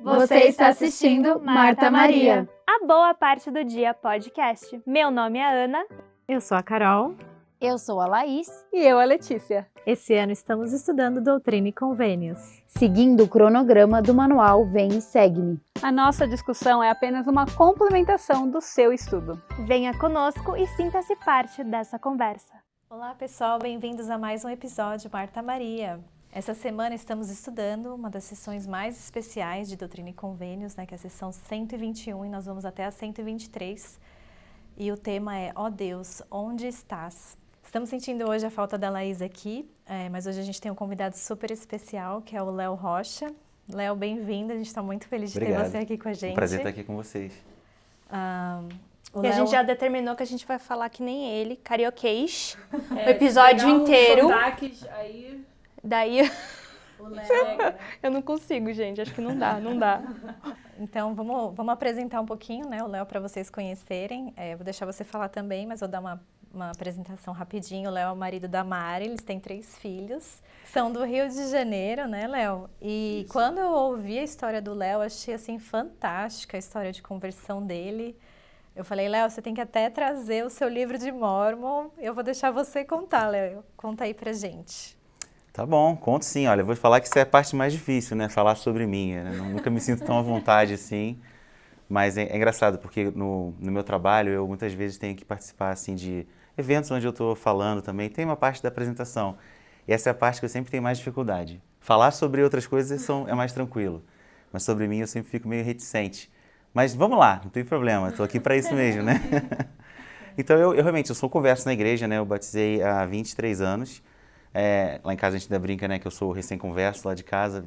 Você está assistindo Marta Maria, a Boa Parte do Dia podcast. Meu nome é Ana. Eu sou a Carol. Eu sou a Laís. E eu a Letícia. Esse ano estamos estudando Doutrina e Convênios, seguindo o cronograma do manual Vem e Segue-me. A nossa discussão é apenas uma complementação do seu estudo. Venha conosco e sinta-se parte dessa conversa. Olá pessoal, bem-vindos a mais um episódio Marta Maria. Essa semana estamos estudando uma das sessões mais especiais de Doutrina e Convênios, que é a sessão 121, e nós vamos até a 123. E o tema é Ó Deus, onde estás? Estamos sentindo hoje a falta da Laís aqui, mas hoje a gente tem um convidado super especial, que é o Léo Rocha. Léo, bem-vindo, a gente está muito feliz de ter você aqui com a gente. Um prazer estar aqui com vocês. E a gente já determinou que a gente vai falar que nem ele, carioquês, o episódio inteiro. Aí... Daí eu não consigo, gente, acho que não dá. Então vamos apresentar um pouquinho, o Léo, para vocês conhecerem. Vou deixar você falar também, mas vou dar uma apresentação rapidinho. O Léo é o marido da Mari, eles têm 3 filhos. São do Rio de Janeiro, né, Léo? E isso. Quando eu ouvi a história do Léo, achei assim fantástica a história de conversão dele. Eu falei, Léo, você tem que até trazer o seu livro de Mórmon. Eu vou deixar você contar, Léo. Conta aí pra gente. Tá bom, conto sim. Olha, eu vou falar que isso é a parte mais difícil, falar sobre mim. Nunca me sinto tão à vontade assim. Mas é engraçado, porque no meu trabalho eu muitas vezes tenho que participar assim, de eventos onde eu estou falando também. Tem uma parte da apresentação. E essa é a parte que eu sempre tenho mais dificuldade. Falar sobre outras coisas é mais tranquilo. Mas sobre mim eu sempre fico meio reticente. Mas vamos lá, não tem problema, estou aqui para isso mesmo, Então eu realmente sou converso na igreja, eu batizei há 23 anos. Lá em casa a gente ainda brinca, que eu sou recém-converso lá de casa,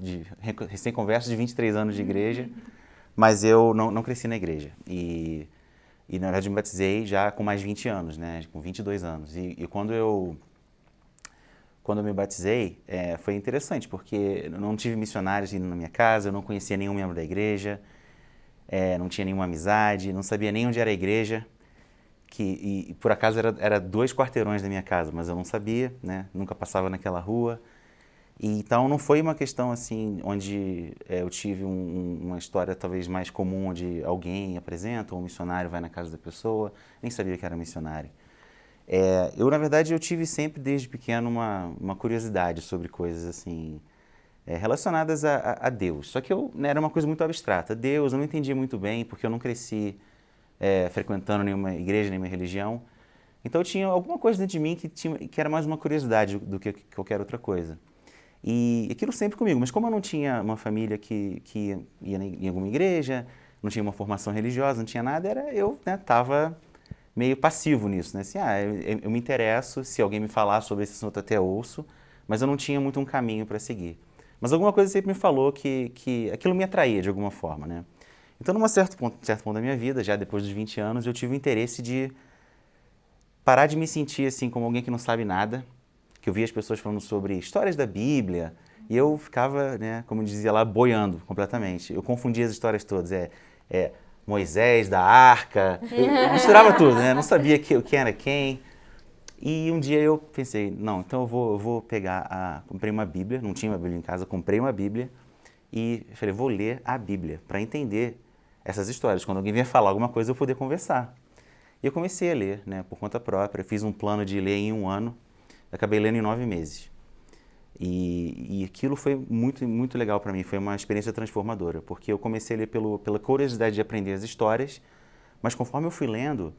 recém-converso de 23 anos de igreja, mas eu não cresci na igreja. E na verdade me batizei já com mais 20 anos, com 22 anos. E quando eu me batizei, foi interessante, porque eu não tive missionários indo na minha casa, eu não conhecia nenhum membro da igreja, não tinha nenhuma amizade, não sabia nem onde era a igreja. E por acaso era 2 quarteirões da minha casa, mas eu não sabia, nunca passava naquela rua. E então não foi uma questão assim, onde eu tive uma história talvez mais comum, onde alguém apresenta, ou um missionário vai na casa da pessoa, nem sabia que era missionário. Eu, na verdade, eu tive sempre desde pequeno uma curiosidade sobre coisas assim, relacionadas a Deus. Só que era uma coisa muito abstrata. Deus eu não entendia muito bem, porque eu não cresci frequentando nenhuma igreja, nenhuma religião. Então eu tinha alguma coisa dentro de mim que era mais uma curiosidade do que qualquer outra coisa. E aquilo sempre comigo, mas como eu não tinha uma família que ia em alguma igreja, não tinha uma formação religiosa, não tinha nada, eu estava meio passivo nisso, assim, eu me interesso, se alguém me falar sobre esse assunto até ouço, mas eu não tinha muito um caminho para seguir. Mas alguma coisa sempre me falou que aquilo me atraía de alguma forma, Então, num certo ponto da minha vida, já depois dos 20 anos, eu tive o interesse de parar de me sentir assim como alguém que não sabe nada, que eu via as pessoas falando sobre histórias da Bíblia, e eu ficava, como dizia lá, boiando completamente. Eu confundia as histórias todas, Moisés, da Arca, eu misturava tudo, não sabia quem era quem. E um dia eu pensei, não, então eu vou comprei uma Bíblia, não tinha uma Bíblia em casa, comprei uma Bíblia, e falei, vou ler a Bíblia para entender essas histórias. Quando alguém vier falar alguma coisa, eu poder conversar. E eu comecei a ler, por conta própria. Eu fiz um plano de ler em 1 ano. Eu acabei lendo em 9 meses. E aquilo foi muito, muito legal para mim. Foi uma experiência transformadora, porque eu comecei a ler pela curiosidade de aprender as histórias, mas conforme eu fui lendo,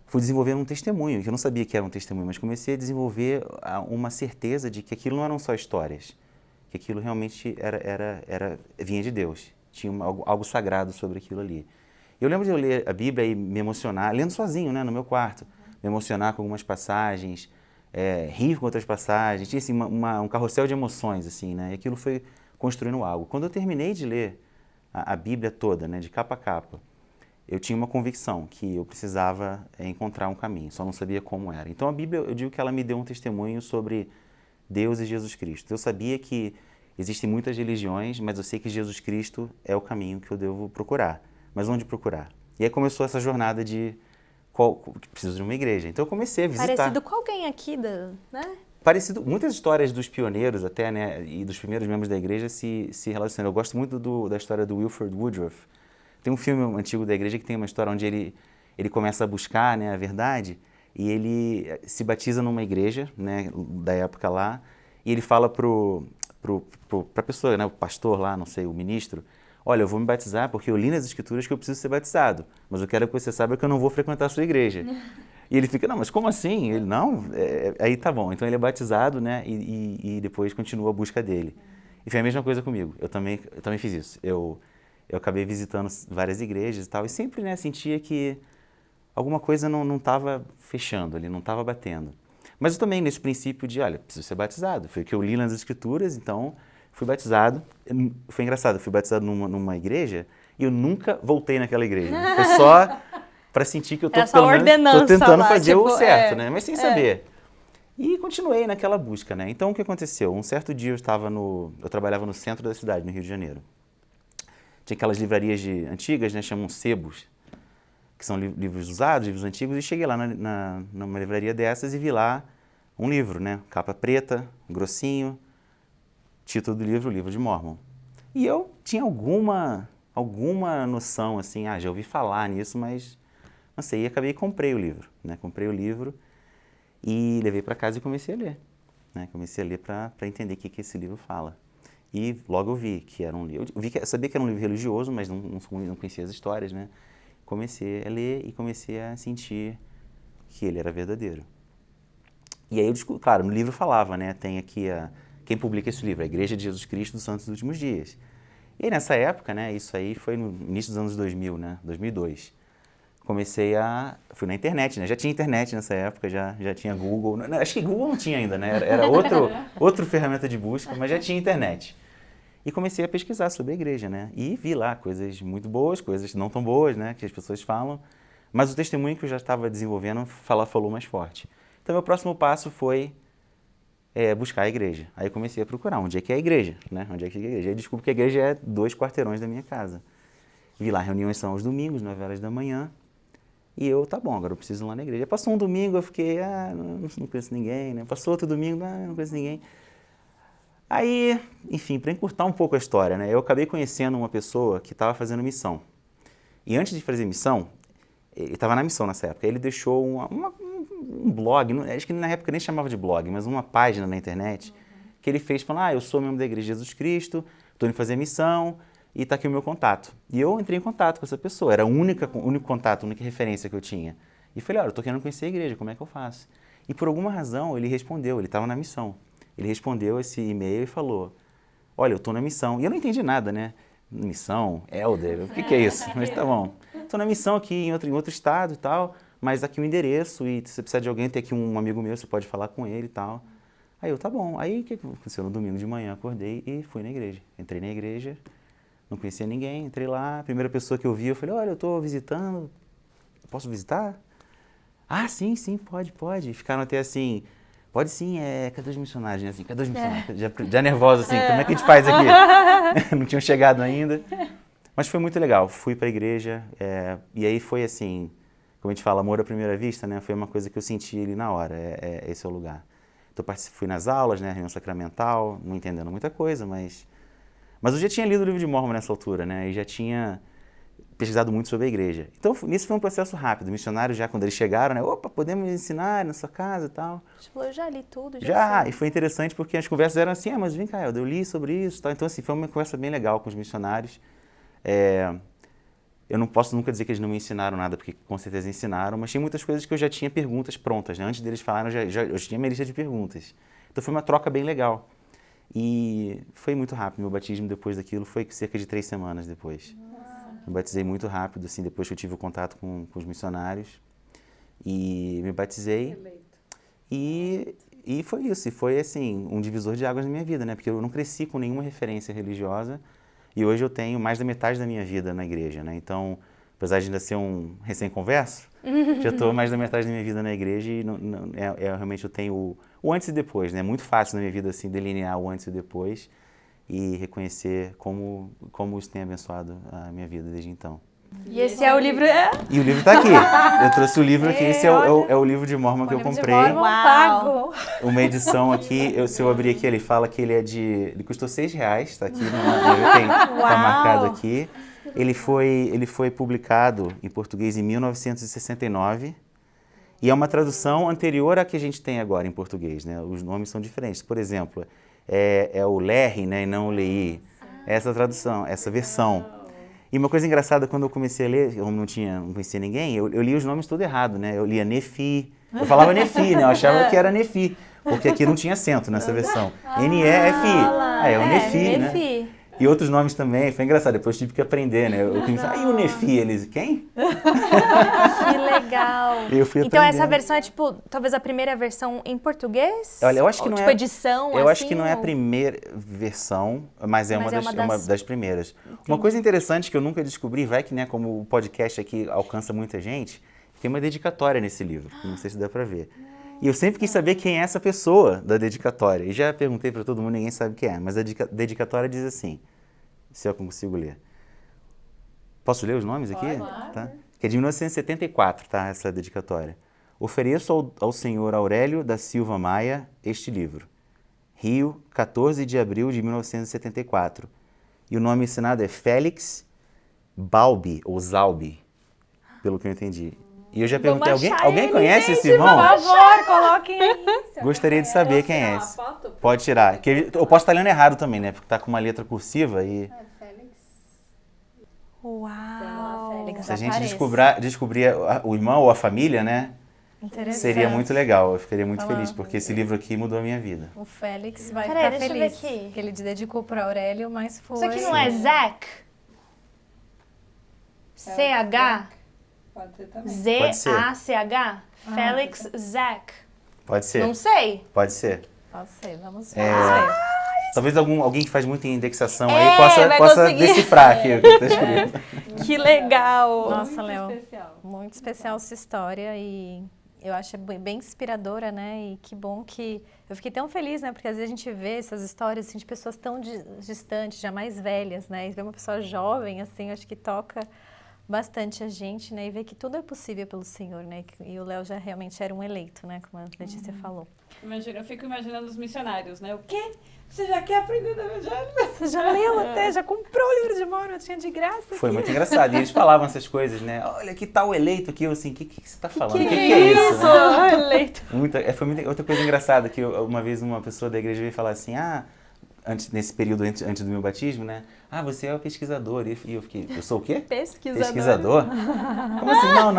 fui desenvolvendo um testemunho, que eu não sabia que era um testemunho, mas comecei a desenvolver uma certeza de que aquilo não eram só histórias, que aquilo realmente vinha de Deus. Tinha algo sagrado sobre aquilo ali. Eu lembro de eu ler a Bíblia e me emocionar, lendo sozinho, no meu quarto, me emocionar com algumas passagens, rir com outras passagens, tinha assim, um carrossel de emoções, assim, e aquilo foi construindo algo. Quando eu terminei de ler a Bíblia toda, de capa a capa, eu tinha uma convicção que eu precisava encontrar um caminho, só não sabia como era. Então a Bíblia, eu digo que ela me deu um testemunho sobre Deus e Jesus Cristo. Eu sabia que existem muitas religiões, mas eu sei que Jesus Cristo é o caminho que eu devo procurar. Mas onde procurar? E aí começou essa jornada de que preciso de uma igreja. Então eu comecei a visitar. Parecido com alguém aqui, parecido, muitas histórias dos pioneiros até, né, e dos primeiros membros da igreja se relacionam. Eu gosto muito da história do Wilford Woodruff. Tem um filme antigo da igreja que tem uma história onde ele começa a buscar, né, a verdade, e ele se batiza numa igreja, né, da época lá, e ele fala pra pessoa, né, o pastor lá, não sei, o ministro, olha, eu vou me batizar porque eu li nas escrituras que eu preciso ser batizado, mas eu quero que você saiba que eu não vou frequentar a sua igreja. E ele fica, não, mas como assim? Ele, não, aí tá bom. Então ele é batizado, né, e depois continua a busca dele. E foi a mesma coisa comigo, eu também fiz isso. Eu acabei visitando várias igrejas e tal, e sempre, né, sentia que alguma coisa não estava fechando ali, não estava batendo. Mas eu também, nesse princípio de, olha, preciso ser batizado. Foi o que eu li nas escrituras, então fui batizado. Foi engraçado, eu fui batizado numa igreja e eu nunca voltei naquela igreja. Foi só para sentir que eu tô, pelo menos, tô tentando fazer o certo, né? Mas sem saber. E continuei naquela busca, né? Então, o que aconteceu? Um certo dia eu trabalhava no centro da cidade, no Rio de Janeiro. Tinha aquelas livrarias antigas, né? Chamam sebos, que são livros usados, livros antigos, e cheguei lá numa livraria dessas e vi lá um livro, né? Capa preta, grossinho, título do livro, o Livro de Mórmon. E eu tinha alguma noção, assim, já ouvi falar nisso, mas não sei, e acabei e comprei o livro, né? Comprei o livro e levei para casa e comecei a ler, né? Comecei a ler para entender o que esse livro fala. E logo eu vi que era um livro, eu sabia que era um livro religioso, mas não conhecia as histórias, né? Comecei a ler e comecei a sentir que ele era verdadeiro. E aí eu descobri, claro, no livro falava, né? Tem aqui quem publica esse livro, a Igreja de Jesus Cristo dos Santos dos Últimos Dias. E aí, nessa época, né? Isso aí foi no início dos anos 2000, né? 2002. Fui na internet, né? Já tinha internet nessa época, já tinha Google. Não, acho que Google não tinha ainda, né? Era outra ferramenta de busca, mas já tinha internet. E comecei a pesquisar sobre a igreja, né? E vi lá coisas muito boas, coisas não tão boas, né? Que as pessoas falam. Mas o testemunho que eu já estava desenvolvendo falou mais forte. Então, meu próximo passo foi buscar a igreja. Aí eu comecei a procurar onde é que é a igreja, né? Onde é que é a igreja? Aí descobri que a igreja é 2 quarteirões da minha casa. Vi lá, reuniões são aos domingos, 9 horas da manhã. E eu, tá bom, agora eu preciso ir lá na igreja. Passou um domingo, eu fiquei, não conheço ninguém, né? Passou outro domingo, não conheço ninguém. Aí, enfim, para encurtar um pouco a história, né? Eu acabei conhecendo uma pessoa que estava fazendo missão. E antes de fazer missão, ele estava na missão nessa época, ele deixou um blog, acho que na época nem chamava de blog, mas uma página na internet, que ele fez falando, eu sou membro da Igreja de Jesus Cristo, estou indo fazer missão, e está aqui o meu contato. E eu entrei em contato com essa pessoa, era o único contato, a única referência que eu tinha. E falei, eu estou querendo conhecer a igreja, como é que eu faço? E por alguma razão ele respondeu, ele estava na missão. Ele respondeu esse e-mail e falou, olha, eu estou na missão. E eu não entendi nada, né? Missão, elder, o que é isso? Mas tá bom. Estou na missão aqui em outro estado e tal, mas aqui o endereço, e se você precisar de alguém, tem aqui um amigo meu, você pode falar com ele e tal. Aí eu, tá bom. Aí o que aconteceu? No domingo de manhã, acordei e fui na igreja. Entrei na igreja, não conhecia ninguém, entrei lá, a primeira pessoa que eu vi, eu falei, olha, eu estou visitando, posso visitar? Ah, sim, pode. Ficaram até assim, pode sim, cadê os missionários? Assim, cadê os missionários? Já nervosa assim, como é que a gente faz aqui? Não tinham chegado ainda. Mas foi muito legal, fui para a igreja, e aí foi assim, como a gente fala, amor à primeira vista, né? Foi uma coisa que eu senti ali na hora, esse é o lugar. Então fui nas aulas, né, reunião sacramental, não entendendo muita coisa, mas eu já tinha lido o Livro de Mórmon nessa altura, né, e já tinha pesquisado muito sobre a igreja. Então, isso foi um processo rápido. Missionários já, quando eles chegaram, né, opa, podemos ensinar na sua casa e tal. Você falou, eu já li tudo, já sei. E foi interessante porque as conversas eram assim, mas vem cá, eu li sobre isso e tal. Então, assim, foi uma conversa bem legal com os missionários. Eu não posso nunca dizer que eles não me ensinaram nada, porque com certeza ensinaram, mas tinha muitas coisas que eu já tinha perguntas prontas, né? Antes deles falarem, eu tinha minha lista de perguntas. Então foi uma troca bem legal. E foi muito rápido, meu batismo depois daquilo foi cerca de 3 semanas depois. Me batizei muito rápido, assim, depois que eu tive o contato com os missionários. E me batizei. E foi isso, e foi assim, um divisor de águas na minha vida, né? Porque eu não cresci com nenhuma referência religiosa. E hoje eu tenho mais da metade da minha vida na igreja, né? Então, apesar de ainda ser um recém-converso, já estou mais da metade da minha vida na igreja e realmente eu tenho o antes e depois, né? É muito fácil na minha vida, assim, delinear o antes e depois e reconhecer como isso tem abençoado a minha vida desde então. E esse é o livro... E o livro tá aqui. Eu trouxe o livro aqui, esse é o livro de Mormon que eu comprei. Uau! Uma edição aqui, se eu abrir aqui, ele fala que ele custou R$6, tá aqui, tá marcado aqui. Ele foi publicado em português em 1969 e é uma tradução anterior à que a gente tem agora em português, né? Os nomes são diferentes. Por exemplo, é o Lerre, né, e não o Lei. Essa tradução, essa versão. E uma coisa engraçada, quando eu comecei a ler, eu não conhecia ninguém, eu li os nomes tudo errado, né? Eu lia Nefi, eu falava Nefi, né? Eu achava que era Nefi, porque aqui não tinha acento nessa versão. N-E-F-I. É o Nefi, né? E outros nomes também, foi engraçado, depois tive que aprender, né? Eu comecei, e o Nefi? Eles, quem? Que legal! Eu fui então essa aprendendo. versão é tipo, talvez a primeira versão em português? Olha, eu acho que ou, não tipo, é... edição, Eu acho que não é a ou... primeira versão, mas é uma das primeiras. Entendi. Uma coisa interessante que eu nunca descobri, vai que, né, como o podcast aqui alcança muita gente, tem uma dedicatória nesse livro, que não sei se dá pra ver. E eu sempre quis saber quem é essa pessoa da dedicatória. E já perguntei pra todo mundo, ninguém sabe quem é. Mas a dedicatória diz assim, se eu consigo ler. Posso ler os nomes aqui? Claro. Tá? Que é de 1974, tá? Essa dedicatória. Ofereço ao senhor Aurélio da Silva Maia este livro. Rio, 14 de abril de 1974. E o nome ensinado é Félix Balbi, ou Zalbi, pelo que eu entendi. E eu já perguntei, alguém conhece esse irmão? Por favor, coloquem aí. Gostaria de saber quem é esse. Pode tirar. Eu posso estar lendo errado também, né? Porque tá com uma letra cursiva e... Uau! Se a gente descobrir o irmão ou a família, né? Seria muito legal. Eu ficaria muito feliz, porque esse livro aqui mudou a minha vida. O Félix vai Peraí, ficar deixa eu ver feliz. aqui. Que ele dedicou para Aurélio, mas foi... Isso aqui não é Zac? C-H? Pode ser também. Z-A-C-H? Félix Zac. Pode ser. Não sei. Pode ser. Pode ser, vamos É. ver. Talvez alguém que faz muita indexação É, aí vai possa conseguir. decifrar aqui o que tá escrito. Que legal. Nossa, Léo, Especial. muito especial essa história e eu acho bem inspiradora, né? E que bom que... Eu fiquei tão feliz, né? Porque às vezes a gente vê essas histórias assim, de pessoas tão distantes, já mais velhas, né? E ver uma pessoa jovem, assim, acho que toca bastante a gente, né? E ver que tudo é possível pelo Senhor, né? E o Léo já realmente era um eleito, né? Como a Letícia falou. Imagina, eu fico imaginando os missionários, né? O quê? Você já quer aprender do evangelho? Você já leu até, já comprou o livro de Mormon, tinha de graça. Foi muito engraçado. E eles falavam essas coisas, né? Olha, que tal o eleito aqui? Eu assim, o que você tá falando? O que é isso? Né? Eleito. Outra coisa engraçada, que uma vez uma pessoa da igreja veio falar assim, nesse período antes do meu batismo, né? Você é o pesquisador. E eu fiquei, eu sou o quê? Pesquisador? Como assim? Não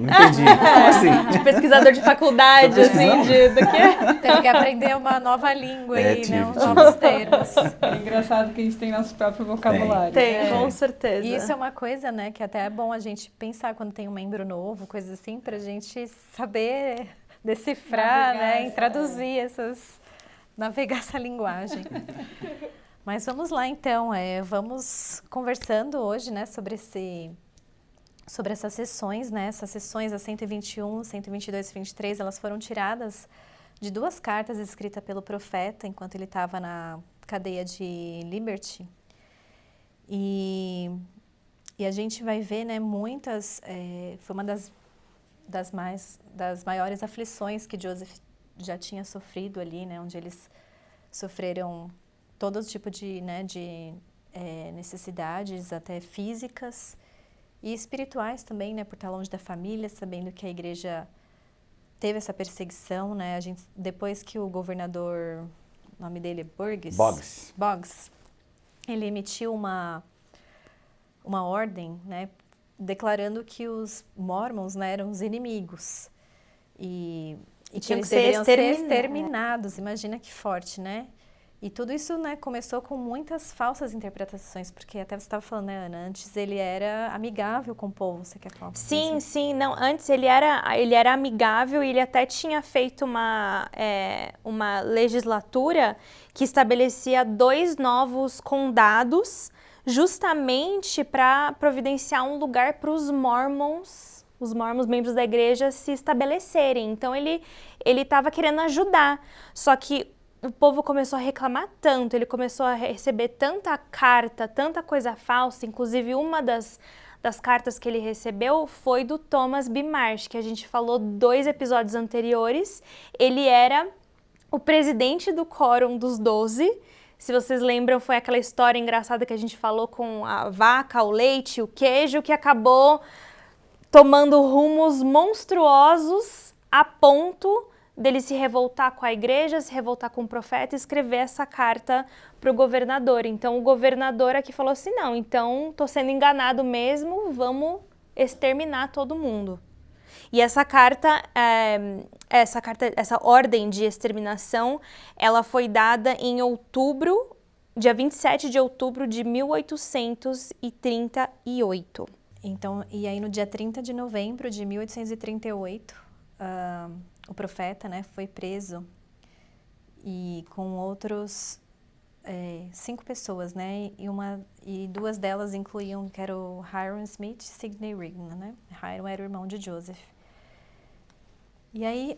entendi. Como assim? De pesquisador de faculdade, assim, do quê? Teve que aprender uma nova língua aí, tive. né? Uns novos termos. É engraçado que a gente tem nosso próprio vocabulário. Tem, com certeza. E isso é uma coisa, né, que até é bom a gente pensar quando tem um membro novo, coisas assim, pra gente saber decifrar, né, e traduzir navegar essa linguagem. Mas vamos lá, então, vamos conversando hoje, né, sobre essas sessões, né, essas sessões, a 121, 122 e 123, elas foram tiradas de duas cartas escritas pelo profeta enquanto ele estava na cadeia de Liberty. E a gente vai ver, né, muitas, foi uma das maiores aflições que Joseph já tinha sofrido ali, né, onde eles sofreram todo tipo de necessidades, até físicas e espirituais também, né, por estar longe da família, sabendo que a igreja teve essa perseguição, né, depois que o governador, o nome dele é Boggs, ele emitiu uma ordem, né, declarando que os mormons, né, eram os inimigos e que eles deveriam ser exterminados. Imagina que forte, né? E tudo isso, né, começou com muitas falsas interpretações, porque até você estava falando, né, Ana, antes ele era amigável com o povo, você quer falar? Sim, não, antes ele era amigável e ele até tinha feito uma legislatura que estabelecia 2 novos condados justamente para providenciar um lugar para os mormons, membros da igreja, se estabelecerem. Então ele estava querendo ajudar, só que o povo começou a reclamar tanto, ele começou a receber tanta carta, tanta coisa falsa, inclusive uma das das cartas que ele recebeu foi do Thomas B. Marsh, que a gente falou 2 episódios anteriores. Ele era o presidente do Quórum dos 12. Se vocês lembram, foi aquela história engraçada que a gente falou com a vaca, o leite, o queijo, que acabou tomando rumos monstruosos a ponto dele se revoltar com a igreja, se revoltar com o profeta e escrever essa carta para o governador. Então, o governador aqui falou assim, não, então estou sendo enganado mesmo, vamos exterminar todo mundo. E essa ordem de exterminação, ela foi dada em outubro, dia 27 de outubro de 1838. Então, e aí no dia 30 de novembro de 1838, o profeta, né, foi preso e com outros 5 pessoas, né, e 2 delas incluíam, que era o Hiram Smith e Sidney Rigdon, né, Hiram era o irmão de Joseph. E aí,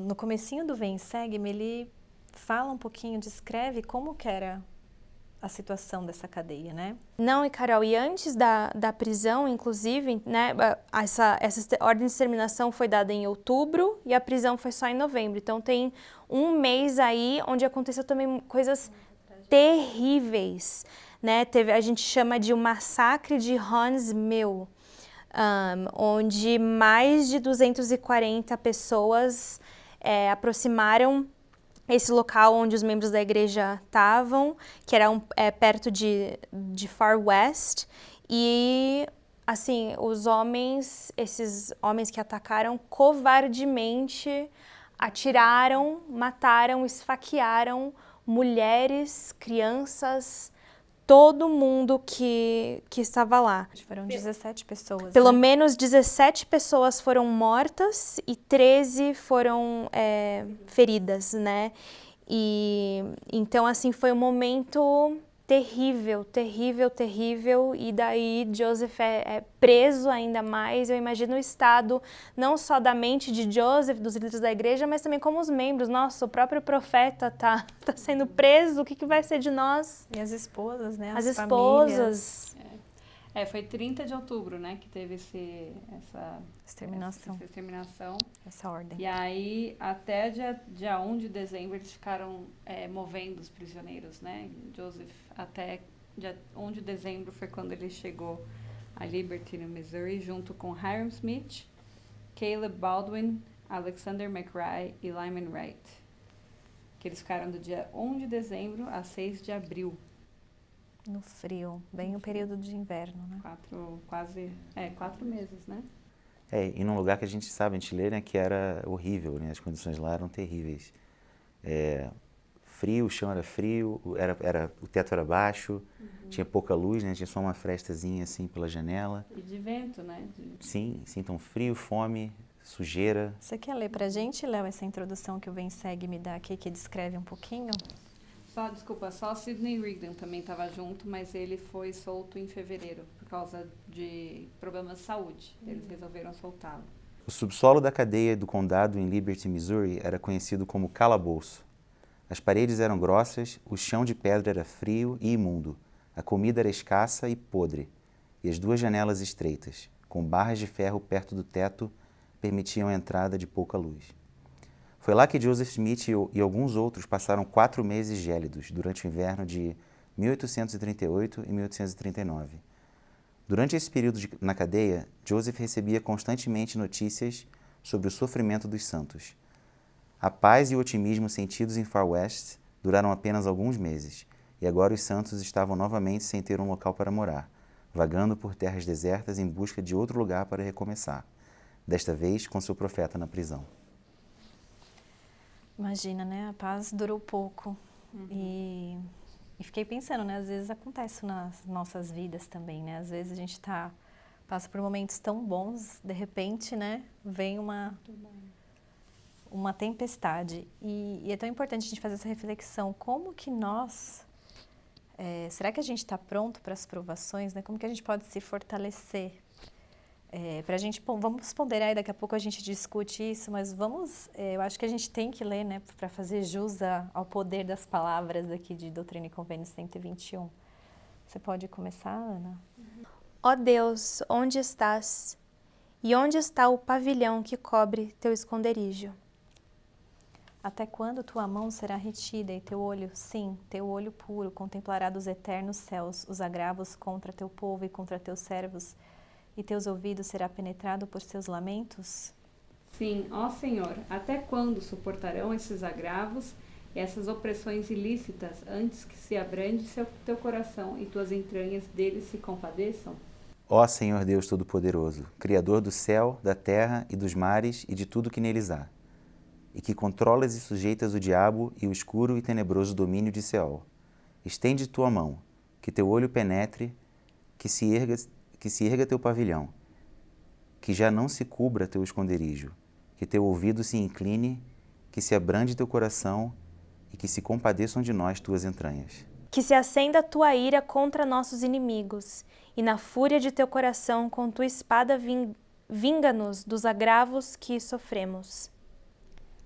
no comecinho do Vem Segue-me, ele fala um pouquinho, descreve como que era a situação dessa cadeia, né? Não, e Carol, e antes da prisão, inclusive, né, essa ordem de exterminação foi dada em outubro e a prisão foi só em novembro. Então tem um mês aí onde aconteceu também coisas terríveis, né? A gente chama de o massacre de Hans Mill, onde mais de 240 pessoas aproximaram esse local onde os membros da igreja estavam, que era perto de Far West, e assim, esses homens que atacaram covardemente atiraram, mataram, esfaquearam mulheres, crianças, todo mundo que estava lá. Foram 17 pessoas. Pelo né? menos 17 pessoas foram mortas e 13 foram feridas, né? E então, assim, foi um momento terrível, terrível, terrível. E daí Joseph é preso ainda mais. Eu imagino o estado, não só da mente de Joseph, dos líderes da igreja, mas também como os membros. Nossa, o próprio profeta tá sendo preso, o que vai ser de nós? E as esposas, né? As famílias. esposas. Foi 30 de outubro, né, que teve essa exterminação. Essa ordem. E aí, até dia 1 de dezembro, eles ficaram movendo os prisioneiros, né? Joseph, até dia 1 de dezembro foi quando ele chegou a Liberty, no Missouri, junto com Hiram Smith, Caleb Baldwin, Alexander McRae e Lyman Wright. Que eles ficaram do dia 1 de dezembro a 6 de abril. No frio, bem o período de inverno, né? 4 meses, né? E num lugar que a gente sabe, a gente lê, né, que era horrível, né? As condições lá eram terríveis. Frio, o chão era frio, o teto era baixo, tinha pouca luz, né? Tinha só uma frestazinha assim pela janela. E de vento, né? Sim, então frio, fome, sujeira. Você quer ler pra gente, Léo, essa introdução que o Vem Segue me dá aqui, que descreve um pouquinho? Só Sidney Rigdon também estava junto, mas ele foi solto em fevereiro por causa de problemas de saúde. Eles resolveram soltá-lo. O subsolo da cadeia do condado em Liberty, Missouri, era conhecido como calabouço. As paredes eram grossas, o chão de pedra era frio e imundo, a comida era escassa e podre, e as 2 janelas estreitas, com barras de ferro perto do teto, permitiam a entrada de pouca luz. Foi lá que Joseph Smith e alguns outros passaram 4 meses gélidos durante o inverno de 1838 e 1839. Durante esse período na cadeia, Joseph recebia constantemente notícias sobre o sofrimento dos santos. A paz e o otimismo sentidos em Far West duraram apenas alguns meses, e agora os santos estavam novamente sem ter um local para morar, vagando por terras desertas em busca de outro lugar para recomeçar, desta vez com seu profeta na prisão. Imagina, né? A paz durou pouco. E fiquei pensando, né? Às vezes acontece nas nossas vidas também, né? Às vezes a gente passa por momentos tão bons, de repente, né? Vem uma tempestade. E é tão importante a gente fazer essa reflexão. Como que nós... será que a gente está pronto para as provações, né? Como que a gente pode se fortalecer? Pra gente, vamos ponderar aí, daqui a pouco a gente discute isso, mas eu acho que a gente tem que ler, né, para fazer jus ao poder das palavras aqui de Doutrina e Convênios 121. Você pode começar, Ana? Ó Deus, onde estás? E onde está o pavilhão que cobre teu esconderijo? Até quando tua mão será retida e teu olho, sim, teu olho puro, contemplará dos eternos céus os agravos contra teu povo e contra teus servos, e teus ouvidos será penetrado por seus lamentos? Sim, ó Senhor, até quando suportarão esses agravos e essas opressões ilícitas antes que se abrande teu coração e tuas entranhas deles se compadeçam? Ó Senhor Deus Todo-Poderoso, Criador do céu, da terra e dos mares e de tudo que neles há, e que controlas e sujeitas o diabo e o escuro e tenebroso domínio de Seol. Estende tua mão, que teu olho penetre, que se erga teu pavilhão, que já não se cubra teu esconderijo, que teu ouvido se incline, que se abrande teu coração e que se compadeçam de nós tuas entranhas. Que se acenda a tua ira contra nossos inimigos, e na fúria de teu coração com tua espada vinga-nos dos agravos que sofremos.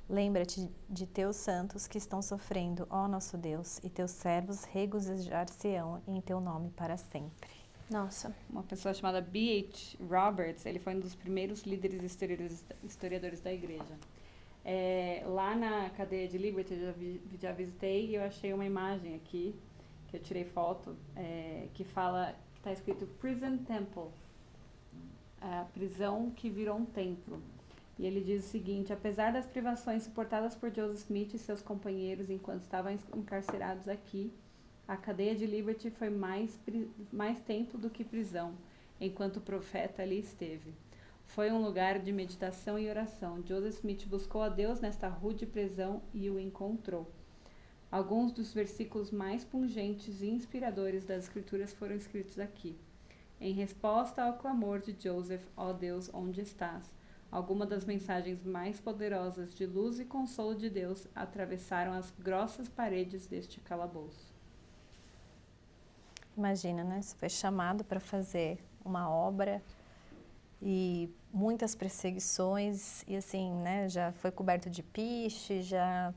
Lembra-te de teus santos que estão sofrendo, ó nosso Deus, e teus servos regozijar-se-ão em teu nome para sempre. Nossa. Uma pessoa chamada B.H. Roberts, ele foi um dos primeiros líderes historiadores da igreja. Lá na cadeia de Liberty, eu já visitei e eu achei uma imagem aqui, que eu tirei foto, que está escrito Prison Temple, a prisão que virou um templo. E ele diz o seguinte: apesar das privações suportadas por Joseph Smith e seus companheiros enquanto estavam encarcerados aqui, a cadeia de Liberty foi mais tempo do que prisão, enquanto o profeta ali esteve. Foi um lugar de meditação e oração. Joseph Smith buscou a Deus nesta rude prisão e o encontrou. Alguns dos versículos mais pungentes e inspiradores das Escrituras foram escritos aqui. Em resposta ao clamor de Joseph, ó Deus, onde estás? Algumas das mensagens mais poderosas de luz e consolo de Deus atravessaram as grossas paredes deste calabouço. Imagina, né? Você foi chamado para fazer uma obra e muitas perseguições e assim, né? Já foi coberto de piche, já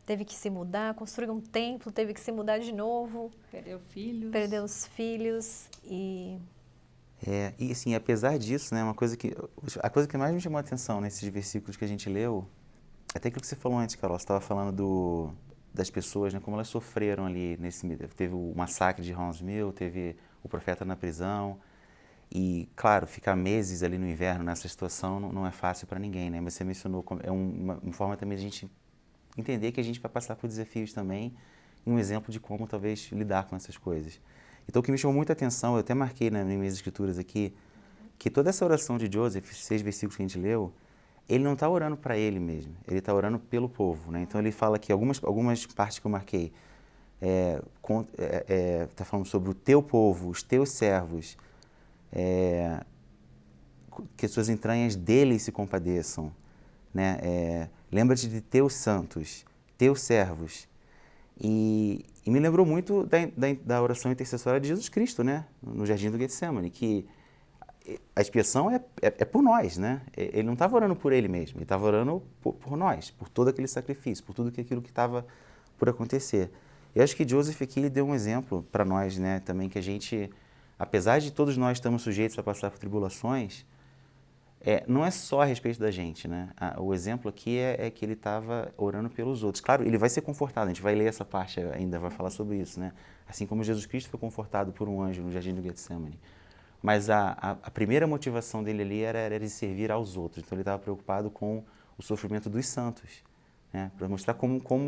teve que se mudar, construir um templo, teve que se mudar de novo. Perdeu os filhos e assim, apesar disso, né, a coisa que mais me chamou a atenção nesses versículos que a gente leu, até aquilo que você falou antes, Carol, você estava falando das pessoas, né, como elas sofreram ali, teve o massacre de Huntsville, teve o profeta na prisão, e, claro, ficar meses ali no inverno nessa situação não é fácil para ninguém, né, mas você mencionou, uma forma também de a gente entender que a gente vai passar por desafios também, e um exemplo de como talvez lidar com essas coisas. Então, o que me chamou muita atenção, eu até marquei nas minhas escrituras aqui, que toda essa oração de Joseph, 6 versículos que a gente leu, ele não está orando para ele mesmo, ele está orando pelo povo, né? Então, ele fala aqui, algumas partes que eu marquei, está falando sobre o teu povo, os teus servos, que as suas entranhas deles se compadeçam, né? Lembra-te de teus santos, teus servos. E me lembrou muito da oração intercessória de Jesus Cristo, né? No Jardim do Getsemane, que a expiação é por nós, né? Ele não estava orando por ele mesmo, ele estava orando por nós, por todo aquele sacrifício, por tudo aquilo que estava por acontecer. Eu acho que Joseph aqui ele deu um exemplo para nós, né? Também que a gente, apesar de todos nós estamos sujeitos a passar por tribulações, não é só a respeito da gente, né? O exemplo aqui é que ele estava orando pelos outros. Claro, ele vai ser confortado, a gente vai ler essa parte ainda, vai falar sobre isso, né? Assim como Jesus Cristo foi confortado por um anjo no Jardim do Getsemane. Mas a primeira motivação dele ali era de servir aos outros. Então ele estava preocupado com o sofrimento dos santos, né? Para mostrar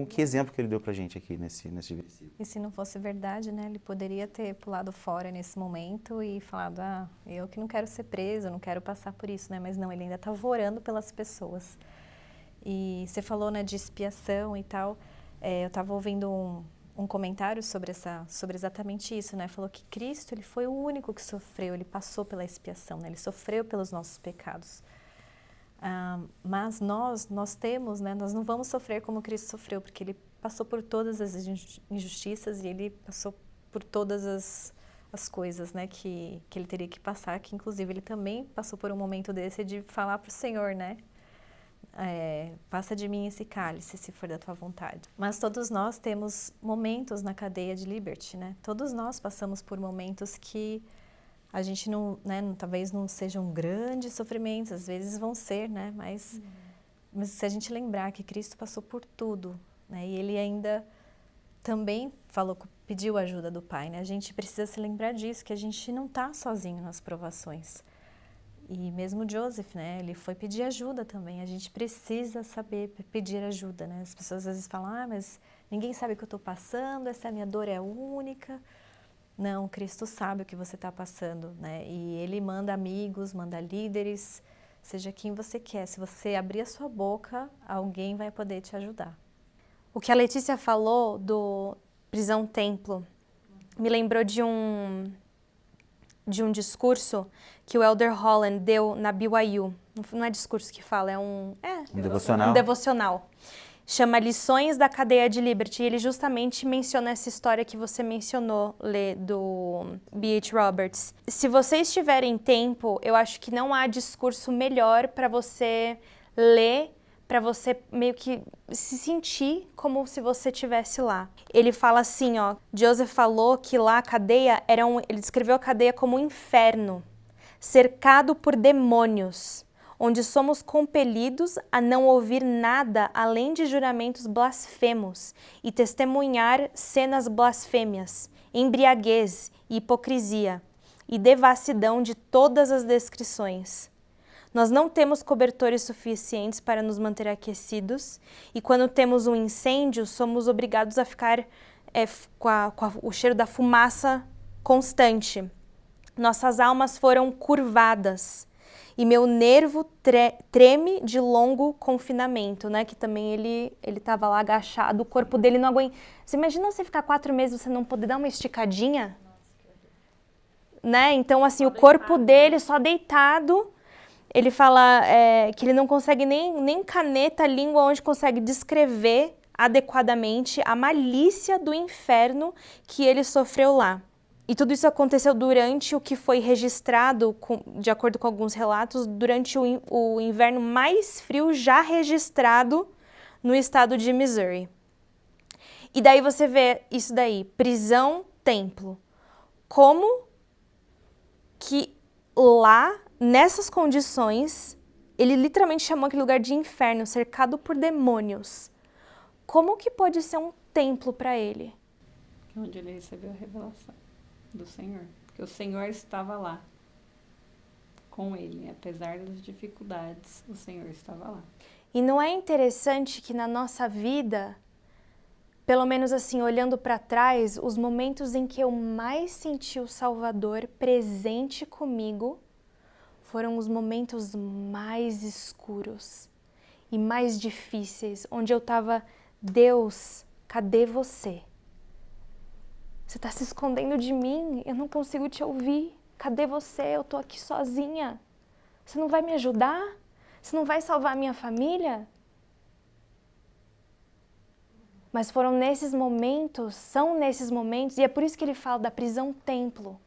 que exemplo que ele deu para a gente aqui nesse versículo. E se não fosse verdade, né, ele poderia ter pulado fora nesse momento e falado, eu que não quero ser preso, não quero passar por isso, né? Mas não, ele ainda estava orando pelas pessoas. E você falou, né, de expiação e tal. Eu estava ouvindo um comentário sobre exatamente isso, né? Falou que Cristo, ele foi o único que sofreu, ele passou pela expiação, né? Ele sofreu pelos nossos pecados. Mas nós temos, né, nós não vamos sofrer como Cristo sofreu, porque ele passou por todas as injustiças e ele passou por todas as coisas, né, que ele teria que passar, que inclusive ele também passou por um momento desse de falar para o Senhor, né, passa de mim esse cálice, se for da tua vontade. Mas todos nós temos momentos na cadeia de Liberty, né, todos nós passamos por momentos que A gente talvez não sejam grandes sofrimentos, às vezes vão ser, né? Mas se a gente lembrar que Cristo passou por tudo, né? E ele ainda também pediu ajuda do Pai, né? A gente precisa se lembrar disso, que a gente não está sozinho nas provações. E mesmo Joseph, né? Ele foi pedir ajuda também. A gente precisa saber pedir ajuda, né? As pessoas às vezes falam, mas ninguém sabe o que eu estou passando, essa minha dor é única. Não, Cristo sabe o que você está passando, né? E Ele manda amigos, manda líderes, seja quem você quer. Se você abrir a sua boca, alguém vai poder te ajudar. O que a Letícia falou do Prisão Templo me lembrou de um discurso que o Elder Holland deu na BYU. Não é discurso que fala, é um devocional. Um devocional. Chama Lições da Cadeia de Liberty. E ele justamente menciona essa história que você mencionou, Lê, do B.H. Roberts. Se vocês tiverem tempo, eu acho que não há discurso melhor para você ler, para você meio que se sentir como se você estivesse lá. Ele fala assim, ó, Joseph falou que lá a cadeia ele descreveu a cadeia como um inferno, cercado por demônios, onde somos compelidos a não ouvir nada além de juramentos blasfemos e testemunhar cenas blasfêmias, embriaguez e hipocrisia e devassidão de todas as descrições. Nós não temos cobertores suficientes para nos manter aquecidos e quando temos um incêndio, somos obrigados a ficar com o cheiro da fumaça constante. Nossas almas foram curvadas e meu nervo treme de longo confinamento, né? Que também ele estava lá agachado, o corpo dele não aguenta. Você imagina você ficar 4 meses e você não poder dar uma esticadinha? Né? Então, assim, o corpo dele só deitado. Ele fala que ele não consegue nem caneta, língua, onde consegue descrever adequadamente a malícia do inferno que ele sofreu lá. E tudo isso aconteceu durante o que foi registrado, de acordo com alguns relatos, durante o inverno mais frio já registrado no estado de Missouri. E daí você vê isso daí, prisão, templo. Como que lá, nessas condições, ele literalmente chamou aquele lugar de inferno, cercado por demônios. Como que pode ser um templo para ele? Onde ele recebeu a revelação do Senhor. Porque o Senhor estava lá com ele. Apesar das dificuldades, o Senhor estava lá. E não é interessante que na nossa vida, pelo menos assim, olhando para trás, os momentos em que eu mais senti o Salvador presente comigo foram os momentos mais escuros e mais difíceis, onde eu estava, Deus, cadê você? Você está se escondendo de mim, eu não consigo te ouvir. Cadê você? Eu estou aqui sozinha. Você não vai me ajudar? Você não vai salvar a minha família? Mas são nesses momentos, e é por isso que ele fala da prisão templo.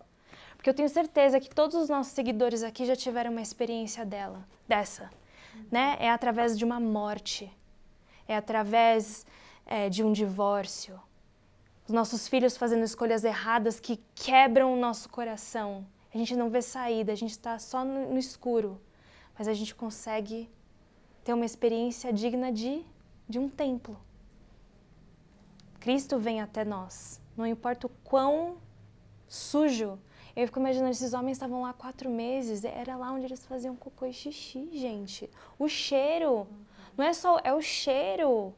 Porque eu tenho certeza que todos os nossos seguidores aqui já tiveram uma experiência dessa. Né? É através de uma morte, é através de um divórcio. Os nossos filhos fazendo escolhas erradas que quebram o nosso coração. A gente não vê saída, a gente está só no escuro. Mas a gente consegue ter uma experiência digna de um templo. Cristo vem até nós. Não importa o quão sujo. Eu fico imaginando, esses homens estavam lá 4 meses. Era lá onde eles faziam cocô e xixi, gente. O cheiro. Não é só... É o cheiro.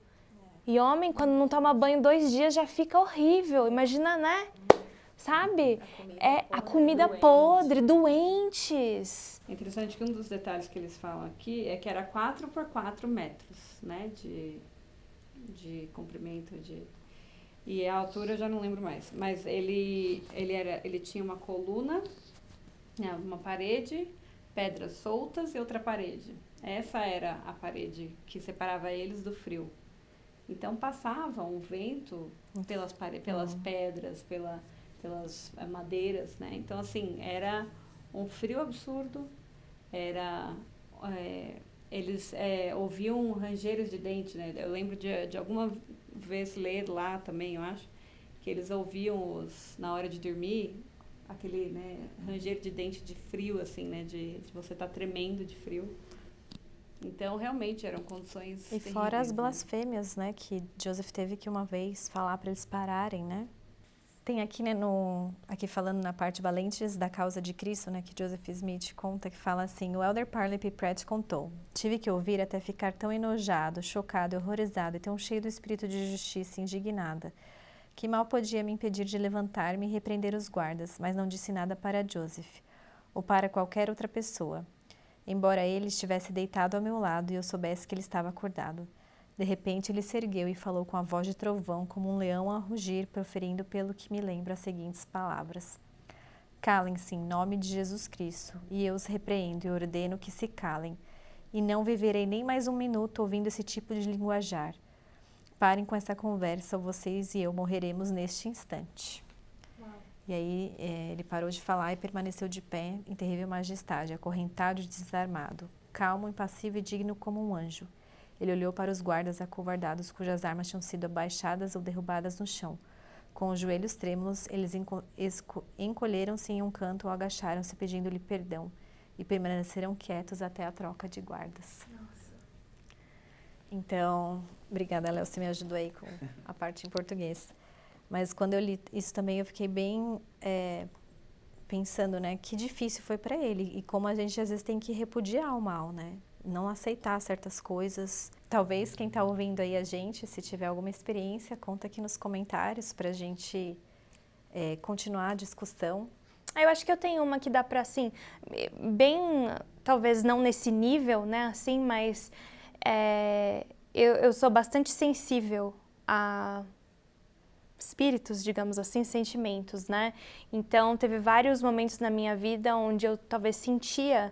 E homem, quando não toma banho 2 dias, já fica horrível. Imagina, né? Sabe? A comida podre, doentes. É interessante que um dos detalhes que eles falam aqui é que era 4 por 4 metros, né? De comprimento, E a altura eu já não lembro mais. Mas ele tinha uma coluna, uma parede, pedras soltas e outra parede. Essa era a parede que separava eles do frio. Então passava um vento pelas pedras, pelas madeiras, né? Então, assim, era um frio absurdo, eles ouviam rangeiros de dente, né? Eu lembro de alguma vez ler lá também, eu acho, que eles ouviam na hora de dormir, aquele, né, ranger de dente de frio, assim, né, de você estar tremendo de frio. Então, realmente, eram condições E fora as terríveis, né? blasfêmias, né, que Joseph teve que uma vez falar para eles pararem, né? Tem aqui, né, aqui falando na parte Valentes da Causa de Cristo, né, que Joseph Smith conta, que fala assim: o Elder Parley P. Pratt contou: tive que ouvir até ficar tão enojado, chocado, horrorizado e tão cheio do espírito de justiça e indignada, que mal podia me impedir de levantar-me e repreender os guardas, mas não disse nada para Joseph, ou para qualquer outra pessoa, embora ele estivesse deitado ao meu lado e eu soubesse que ele estava acordado. De repente ele se ergueu e falou com a voz de trovão, como um leão a rugir, proferindo pelo que me lembra as seguintes palavras: calem-se em nome de Jesus Cristo, e eu os repreendo e ordeno que se calem, e não viverei nem mais um minuto ouvindo esse tipo de linguajar. Parem com essa conversa, ou vocês e eu morreremos neste instante. E aí ele parou de falar e permaneceu de pé em terrível majestade, acorrentado e desarmado, calmo, impassível e digno como um anjo. Ele olhou para os guardas acovardados, cujas armas tinham sido abaixadas ou derrubadas no chão. Com os joelhos trêmulos, eles encolheram-se em um canto ou agacharam-se, pedindo-lhe perdão, e permaneceram quietos até a troca de guardas. Então, obrigada, Léo, você me ajudou aí com a parte em português. Mas quando eu li isso também, eu fiquei bem pensando, né, que difícil foi para ele e como a gente às vezes tem que repudiar o mal, né? Não aceitar certas coisas. Talvez quem está ouvindo aí a gente, se tiver alguma experiência, conta aqui nos comentários para a gente continuar a discussão. Eu acho que eu tenho uma que dá para, assim, bem, talvez não nesse nível, né, assim, mas eu sou bastante sensível a espíritos, digamos assim, sentimentos, né? Então, teve vários momentos na minha vida onde eu talvez sentia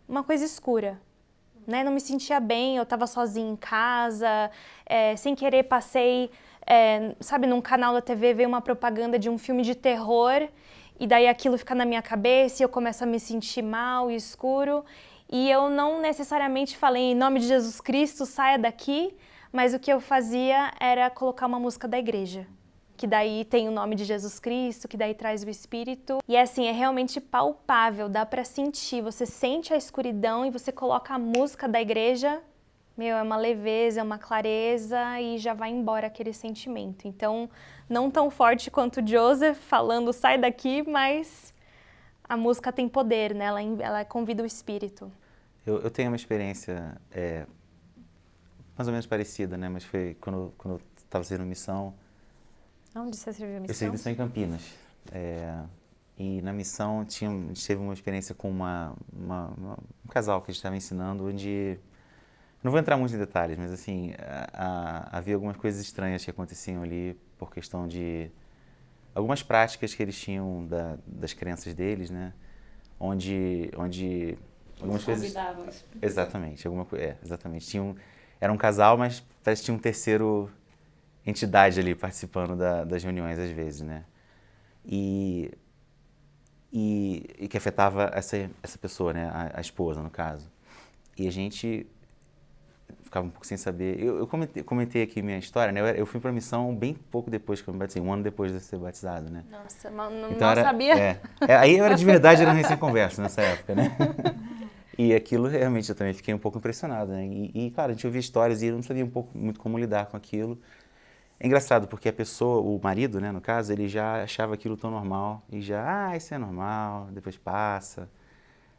uma coisa escura, né? Não me sentia bem, eu estava sozinha em casa, sem querer passei, sabe, num canal da TV veio uma propaganda de um filme de terror e daí aquilo fica na minha cabeça e eu começo a me sentir mal e escuro e eu não necessariamente falei em nome de Jesus Cristo, saia daqui, mas o que eu fazia era colocar uma música da igreja, que daí tem o nome de Jesus Cristo, que daí traz o Espírito. E assim, é realmente palpável, dá pra sentir. Você sente a escuridão e você coloca a música da igreja, meu, é uma leveza, é uma clareza e já vai embora aquele sentimento. Então, não tão forte quanto Joseph falando sai daqui, mas a música tem poder, né? Ela convida o Espírito. Eu tenho uma experiência mais ou menos parecida, né? Mas foi quando eu estava servindo missão. Onde você serviu missão? Eu servi missão em Campinas. E na missão a gente teve uma experiência com um casal que a gente estava ensinando, onde... Não vou entrar muito em detalhes, mas assim, havia algumas coisas estranhas que aconteciam ali por questão de... Algumas práticas que eles tinham das crenças deles, né? Onde algumas coisas... Convidavam isso. Exatamente, exatamente. Era um casal, mas parece que tinha um terceiro entidade ali participando das reuniões às vezes, né? E que afetava essa pessoa, né? A esposa, no caso. E a gente ficava um pouco sem saber. Eu comentei aqui minha história, né? Eu fui para a missão bem pouco depois que eu me batizei, um ano depois de ser batizado, né? Nossa, não Então sabia. Aí eu era de verdade, era recém-converso nessa época, né? E aquilo realmente eu também fiquei um pouco impressionado, né? E cara, a gente ouvia histórias e eu não sabia muito como lidar com aquilo. É engraçado porque a pessoa, o marido, né, no caso, ele já achava aquilo tão normal e já, isso é normal, depois passa.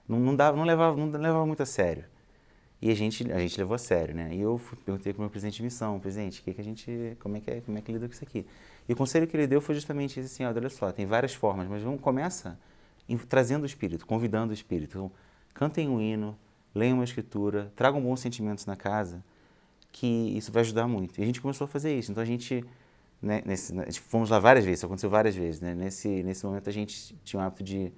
Não levava muito a sério. E a gente levou a sério, né? E eu perguntei para o meu presidente de missão, presidente, como é que lida com isso aqui? E o conselho que ele deu foi justamente esse assim, olha só, tem várias formas, mas começa trazendo o espírito, convidando o espírito. Então, cantem um hino, leiam uma escritura, tragam bons sentimentos na casa, que isso vai ajudar muito. E a gente começou a fazer isso. Então a gente, né, fomos lá várias vezes, isso aconteceu várias vezes, né? Nesse momento a gente tinha o hábito de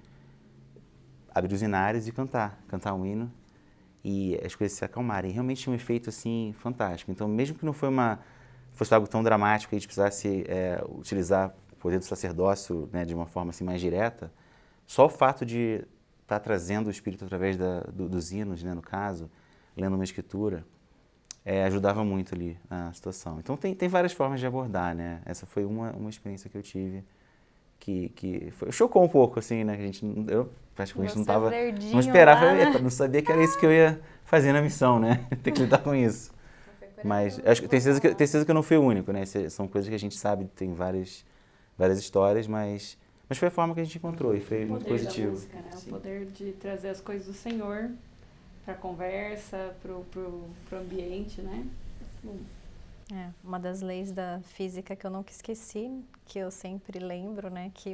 abrir os inários e cantar um hino e as coisas se acalmarem. E realmente tinha um efeito assim fantástico. Então mesmo que não fosse algo tão dramático que a gente precisasse utilizar o poder do sacerdócio, né, de uma forma assim mais direta, só o fato de estar trazendo o espírito através dos hinos, né, no caso, lendo uma escritura, ajudava muito ali na situação. Então tem várias formas de abordar, né? Essa foi uma experiência que eu tive chocou um pouco, assim, né? Eu praticamente Você verdinho não esperava, lá, né? não sabia que era isso que eu ia fazer na missão, né? Ter que lidar com isso. Mas acho que tenho certeza que eu não fui o único, né? São coisas que a gente sabe, tem várias histórias, mas foi a forma que a gente encontrou e foi muito positivo. Música, né? O poder de trazer as coisas do Senhor para a conversa, pro ambiente, né? Uma das leis da física que eu nunca esqueci, que eu sempre lembro, né, que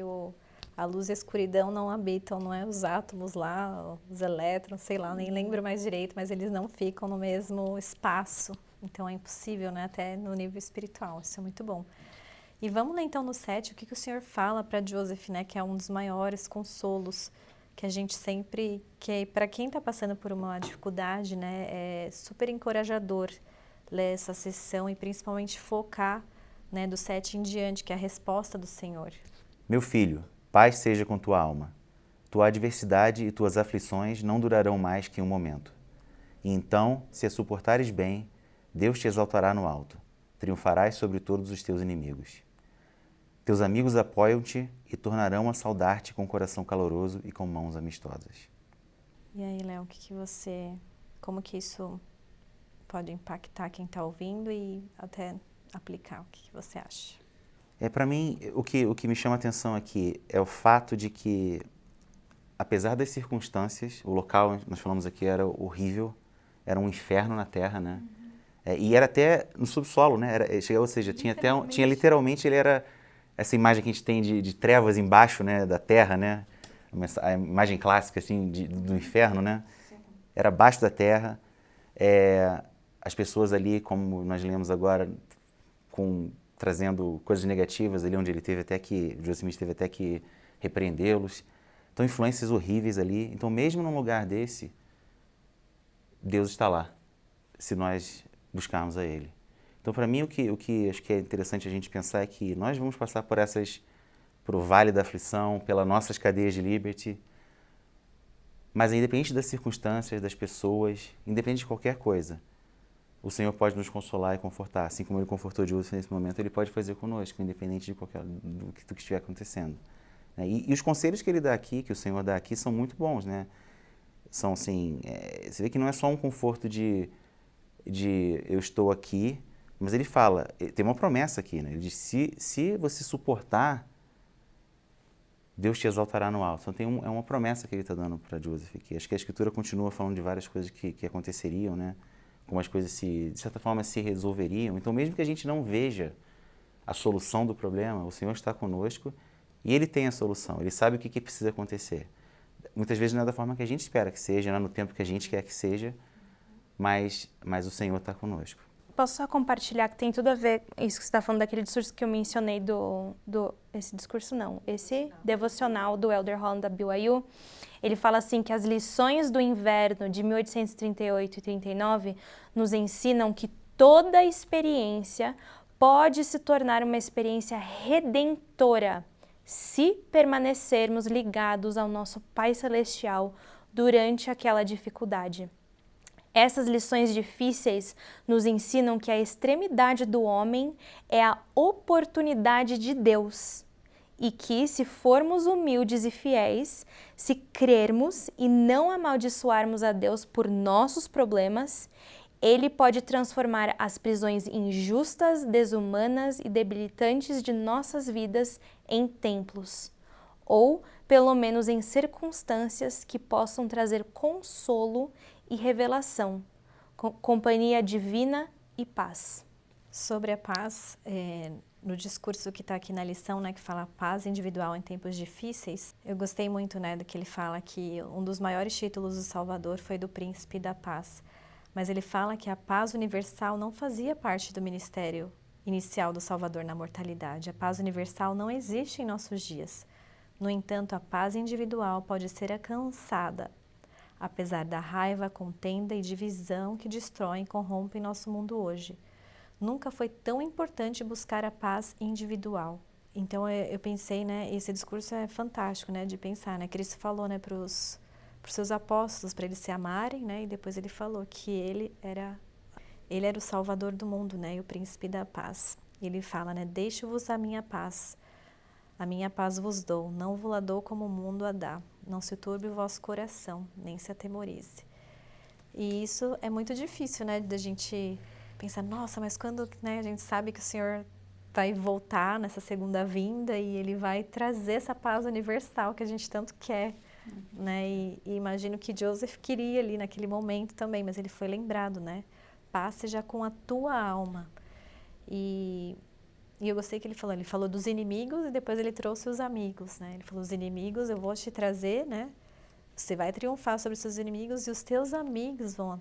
a luz e a escuridão não habitam, não é os átomos lá, os elétrons, sei lá, nem lembro mais direito, mas eles não ficam no mesmo espaço. Então é impossível, né, até no nível espiritual. Isso é muito bom. E vamos lá então no 7, o que o Senhor fala para Joseph, né, que é um dos maiores consolos que a gente sempre, que para quem está passando por uma dificuldade, né, é super encorajador ler essa sessão e principalmente focar, né, do 7 em diante, que é a resposta do Senhor. Meu filho, paz seja com tua alma. Tua adversidade e tuas aflições não durarão mais que um momento. E então, se a suportares bem, Deus te exaltará no alto. Triunfarás sobre todos os teus inimigos. Teus amigos apoiam-te e tornarão a saudar-te com coração caloroso e com mãos amistosas. E aí, Léo, como que isso pode impactar quem está ouvindo e até aplicar? O que você acha? Para mim, o que me chama a atenção aqui é o fato de que, apesar das circunstâncias, o local, nós falamos aqui, era horrível, era um inferno na Terra, né? E era até no subsolo, né? Ou seja, tinha literalmente, ele era essa imagem que a gente tem de trevas embaixo, né, da Terra, né? A imagem clássica, assim, do inferno, né? Era abaixo da Terra. As pessoas ali, como nós lemos agora, trazendo coisas negativas ali, onde Joseph Smith teve até que repreendê-los. Então, influências horríveis ali. Então, mesmo num lugar desse, Deus está lá, se nós buscarmos a Ele. Então, para mim, o que acho que é interessante a gente pensar é que nós vamos passar por o vale da aflição, pelas nossas cadeias de Liberty, mas independente das circunstâncias, das pessoas, independente de qualquer coisa, o Senhor pode nos consolar e confortar. Assim como Ele confortou Joseph nesse momento, Ele pode fazer conosco, independente do que estiver acontecendo. E os conselhos que Ele dá aqui, que o Senhor dá aqui, são muito bons, né? São assim, você vê que não é só um conforto de eu estou aqui, mas Ele fala, tem uma promessa aqui, né? Ele diz, se você suportar, Deus te exaltará no alto. Então é uma promessa que Ele está dando para Joseph aqui. Acho que a Escritura continua falando de várias coisas que aconteceriam, né? Como as coisas, de certa forma, se resolveriam. Então, mesmo que a gente não veja a solução do problema, o Senhor está conosco e Ele tem a solução. Ele sabe o que precisa acontecer. Muitas vezes não é da forma que a gente espera que seja, não é no tempo que a gente quer que seja, mas o Senhor está conosco. Posso só compartilhar que tem tudo a ver, isso que você está falando daquele discurso que eu mencionei esse discurso não, esse devocional do Elder Holland da BYU. Ele fala assim que as lições do inverno de 1838 e 39 nos ensinam que toda experiência pode se tornar uma experiência redentora se permanecermos ligados ao nosso Pai Celestial durante aquela dificuldade. Essas lições difíceis nos ensinam que a extremidade do homem é a oportunidade de Deus e que, se formos humildes e fiéis, se crermos e não amaldiçoarmos a Deus por nossos problemas, Ele pode transformar as prisões injustas, desumanas e debilitantes de nossas vidas em templos, ou pelo menos em circunstâncias que possam trazer consolo e revelação, companhia divina e paz. Sobre a paz, no discurso que está aqui na lição, né, que fala paz individual em tempos difíceis, eu gostei muito, né, do que ele fala que um dos maiores títulos do Salvador foi do Príncipe da Paz. Mas ele fala que a paz universal não fazia parte do ministério inicial do Salvador na mortalidade. A paz universal não existe em nossos dias. No entanto, a paz individual pode ser alcançada, apesar da raiva, contenda e divisão que destroem e corrompem nosso mundo hoje. Nunca foi tão importante buscar a paz individual. Então eu pensei, né, esse discurso é fantástico, né, de pensar, né, Cristo falou, né, para os seus apóstolos, para eles se amarem, né, e depois ele falou que ele era o Salvador do mundo, né, e o Príncipe da Paz. Ele fala, né, deixo-vos a minha paz. A minha paz vos dou, não vos la dou como o mundo a dá. Não se turbe o vosso coração, nem se atemorize. E isso é muito difícil, né, da gente pensar, nossa, mas quando, né, a gente sabe que o Senhor vai voltar nessa segunda vinda e Ele vai trazer essa paz universal que a gente tanto quer, né, e imagino que Joseph queria ali naquele momento também, mas ele foi lembrado, né, paz seja com a tua alma. E eu gostei que ele falou dos inimigos e depois ele trouxe os amigos, né, ele falou, os inimigos eu vou te trazer, né, você vai triunfar sobre os seus inimigos e os teus amigos vão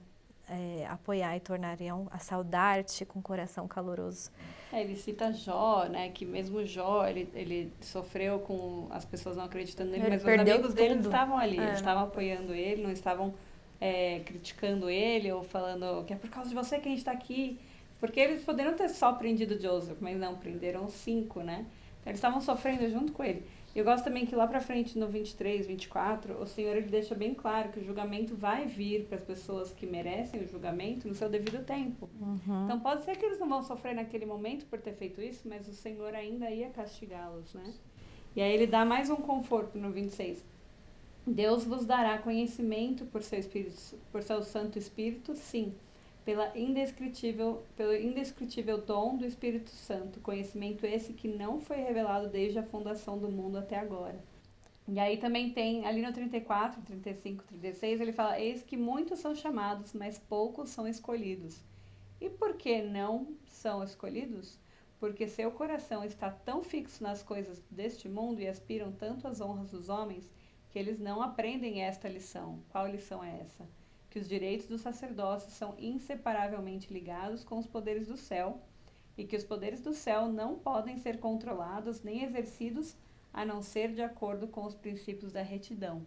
apoiar e tornariam a saudar-te com coração caloroso. Ele cita Jó, né? Que mesmo Jó, ele sofreu com as pessoas não acreditando nele, Ele mas os perdeu amigos dele tudo. estavam ali, eles estavam apoiando ele, não estavam criticando ele ou falando que é por causa de você que a gente está aqui. Porque eles poderiam ter só prendido Joseph, mas não, prenderam 5, né? Então, eles estavam sofrendo junto com ele. Eu gosto também que lá pra frente, no 23, 24, o Senhor ele deixa bem claro que o julgamento vai vir para as pessoas que merecem o julgamento no seu devido tempo. Então pode ser que eles não vão sofrer naquele momento por ter feito isso, mas o Senhor ainda ia castigá-los, né? E aí ele dá mais um conforto no 26. Deus vos dará conhecimento por seu Espírito, por seu Santo Espírito, sim, pelo indescritível dom do Espírito Santo, conhecimento esse que não foi revelado desde a fundação do mundo até agora. E aí também tem, ali no 34, 35, 36, ele fala, eis que muitos são chamados, mas poucos são escolhidos. E por que não são escolhidos? Porque seu coração está tão fixo nas coisas deste mundo e aspiram tanto às honras dos homens, que eles não aprendem esta lição. Qual lição é essa? Que os direitos do sacerdócio são inseparavelmente ligados com os poderes do céu e que os poderes do céu não podem ser controlados nem exercidos a não ser de acordo com os princípios da retidão.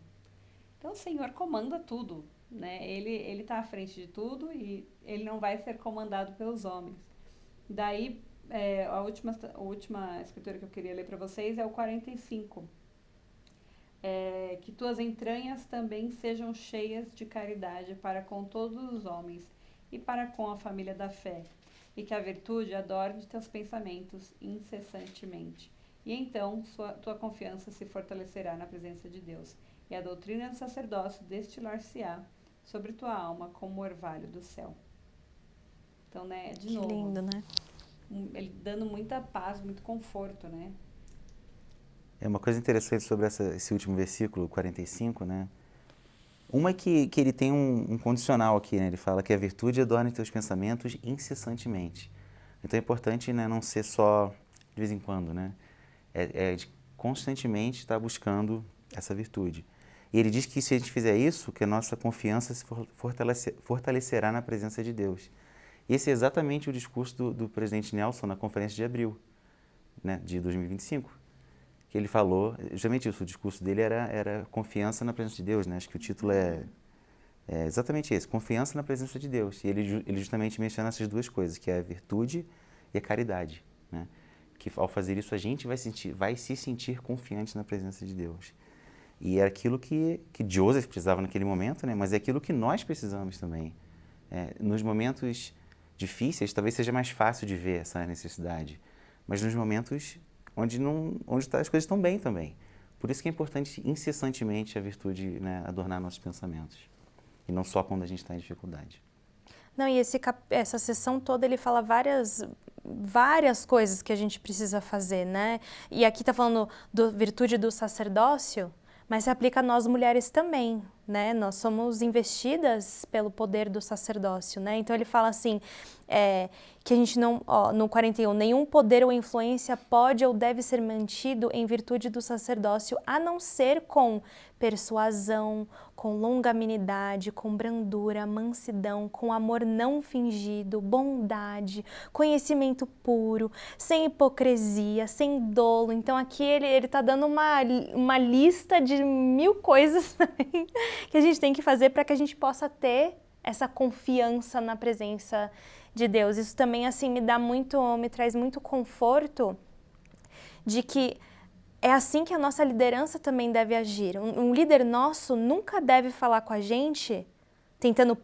Então o Senhor comanda tudo, né? Ele está à frente de tudo e ele não vai ser comandado pelos homens. Daí, a última escritura que eu queria ler para vocês é o 45. Que tuas entranhas também sejam cheias de caridade para com todos os homens e para com a família da fé, e que a virtude adorne teus pensamentos incessantemente. E então tua confiança se fortalecerá na presença de Deus, e a doutrina do sacerdócio destilar-se-á sobre tua alma como o orvalho do céu. Então, né, de novo. Que lindo, né? Ele dando muita paz, muito conforto, né? É uma coisa interessante sobre esse último versículo, 45, né? Uma é que ele tem um condicional aqui, né? Ele fala que a virtude adorne teus pensamentos incessantemente. Então é importante, né, não ser só de vez em quando, né? De constantemente estar buscando essa virtude. E ele diz que se a gente fizer isso, que a nossa confiança se fortalecerá na presença de Deus. E esse é exatamente o discurso do presidente Nelson na conferência de abril, né, de 2025. Que ele falou, justamente isso, o discurso dele era confiança na presença de Deus, né? Acho que o título é exatamente esse, confiança na presença de Deus. E ele justamente menciona essas duas coisas, que é a virtude e a caridade, né? Que ao fazer isso a gente vai se sentir confiante na presença de Deus. E é aquilo que Joseph precisava naquele momento, né? Mas é aquilo que nós precisamos também. Nos momentos difíceis, talvez seja mais fácil de ver essa necessidade, mas nos momentos onde as coisas estão bem também. Por isso que é importante incessantemente a virtude, né, adornar nossos pensamentos. E não só quando a gente está em dificuldade. Não, e essa sessão toda ele fala várias coisas que a gente precisa fazer, né? E aqui está falando da virtude do sacerdócio, mas se aplica a nós mulheres também, né? Nós somos investidas pelo poder do sacerdócio, né? Então ele fala assim, que a gente não, no 41, nenhum poder ou influência pode ou deve ser mantido em virtude do sacerdócio, a não ser com persuasão, com longanimidade, com brandura, mansidão, com amor não fingido, bondade, conhecimento puro, sem hipocrisia, sem dolo. Então aqui ele está dando uma lista de 1000 coisas que a gente tem que fazer para que a gente possa ter essa confiança na presença de Deus. Isso também assim me traz muito conforto de que é assim que a nossa liderança também deve agir. Um líder nosso nunca deve falar com a gente tentando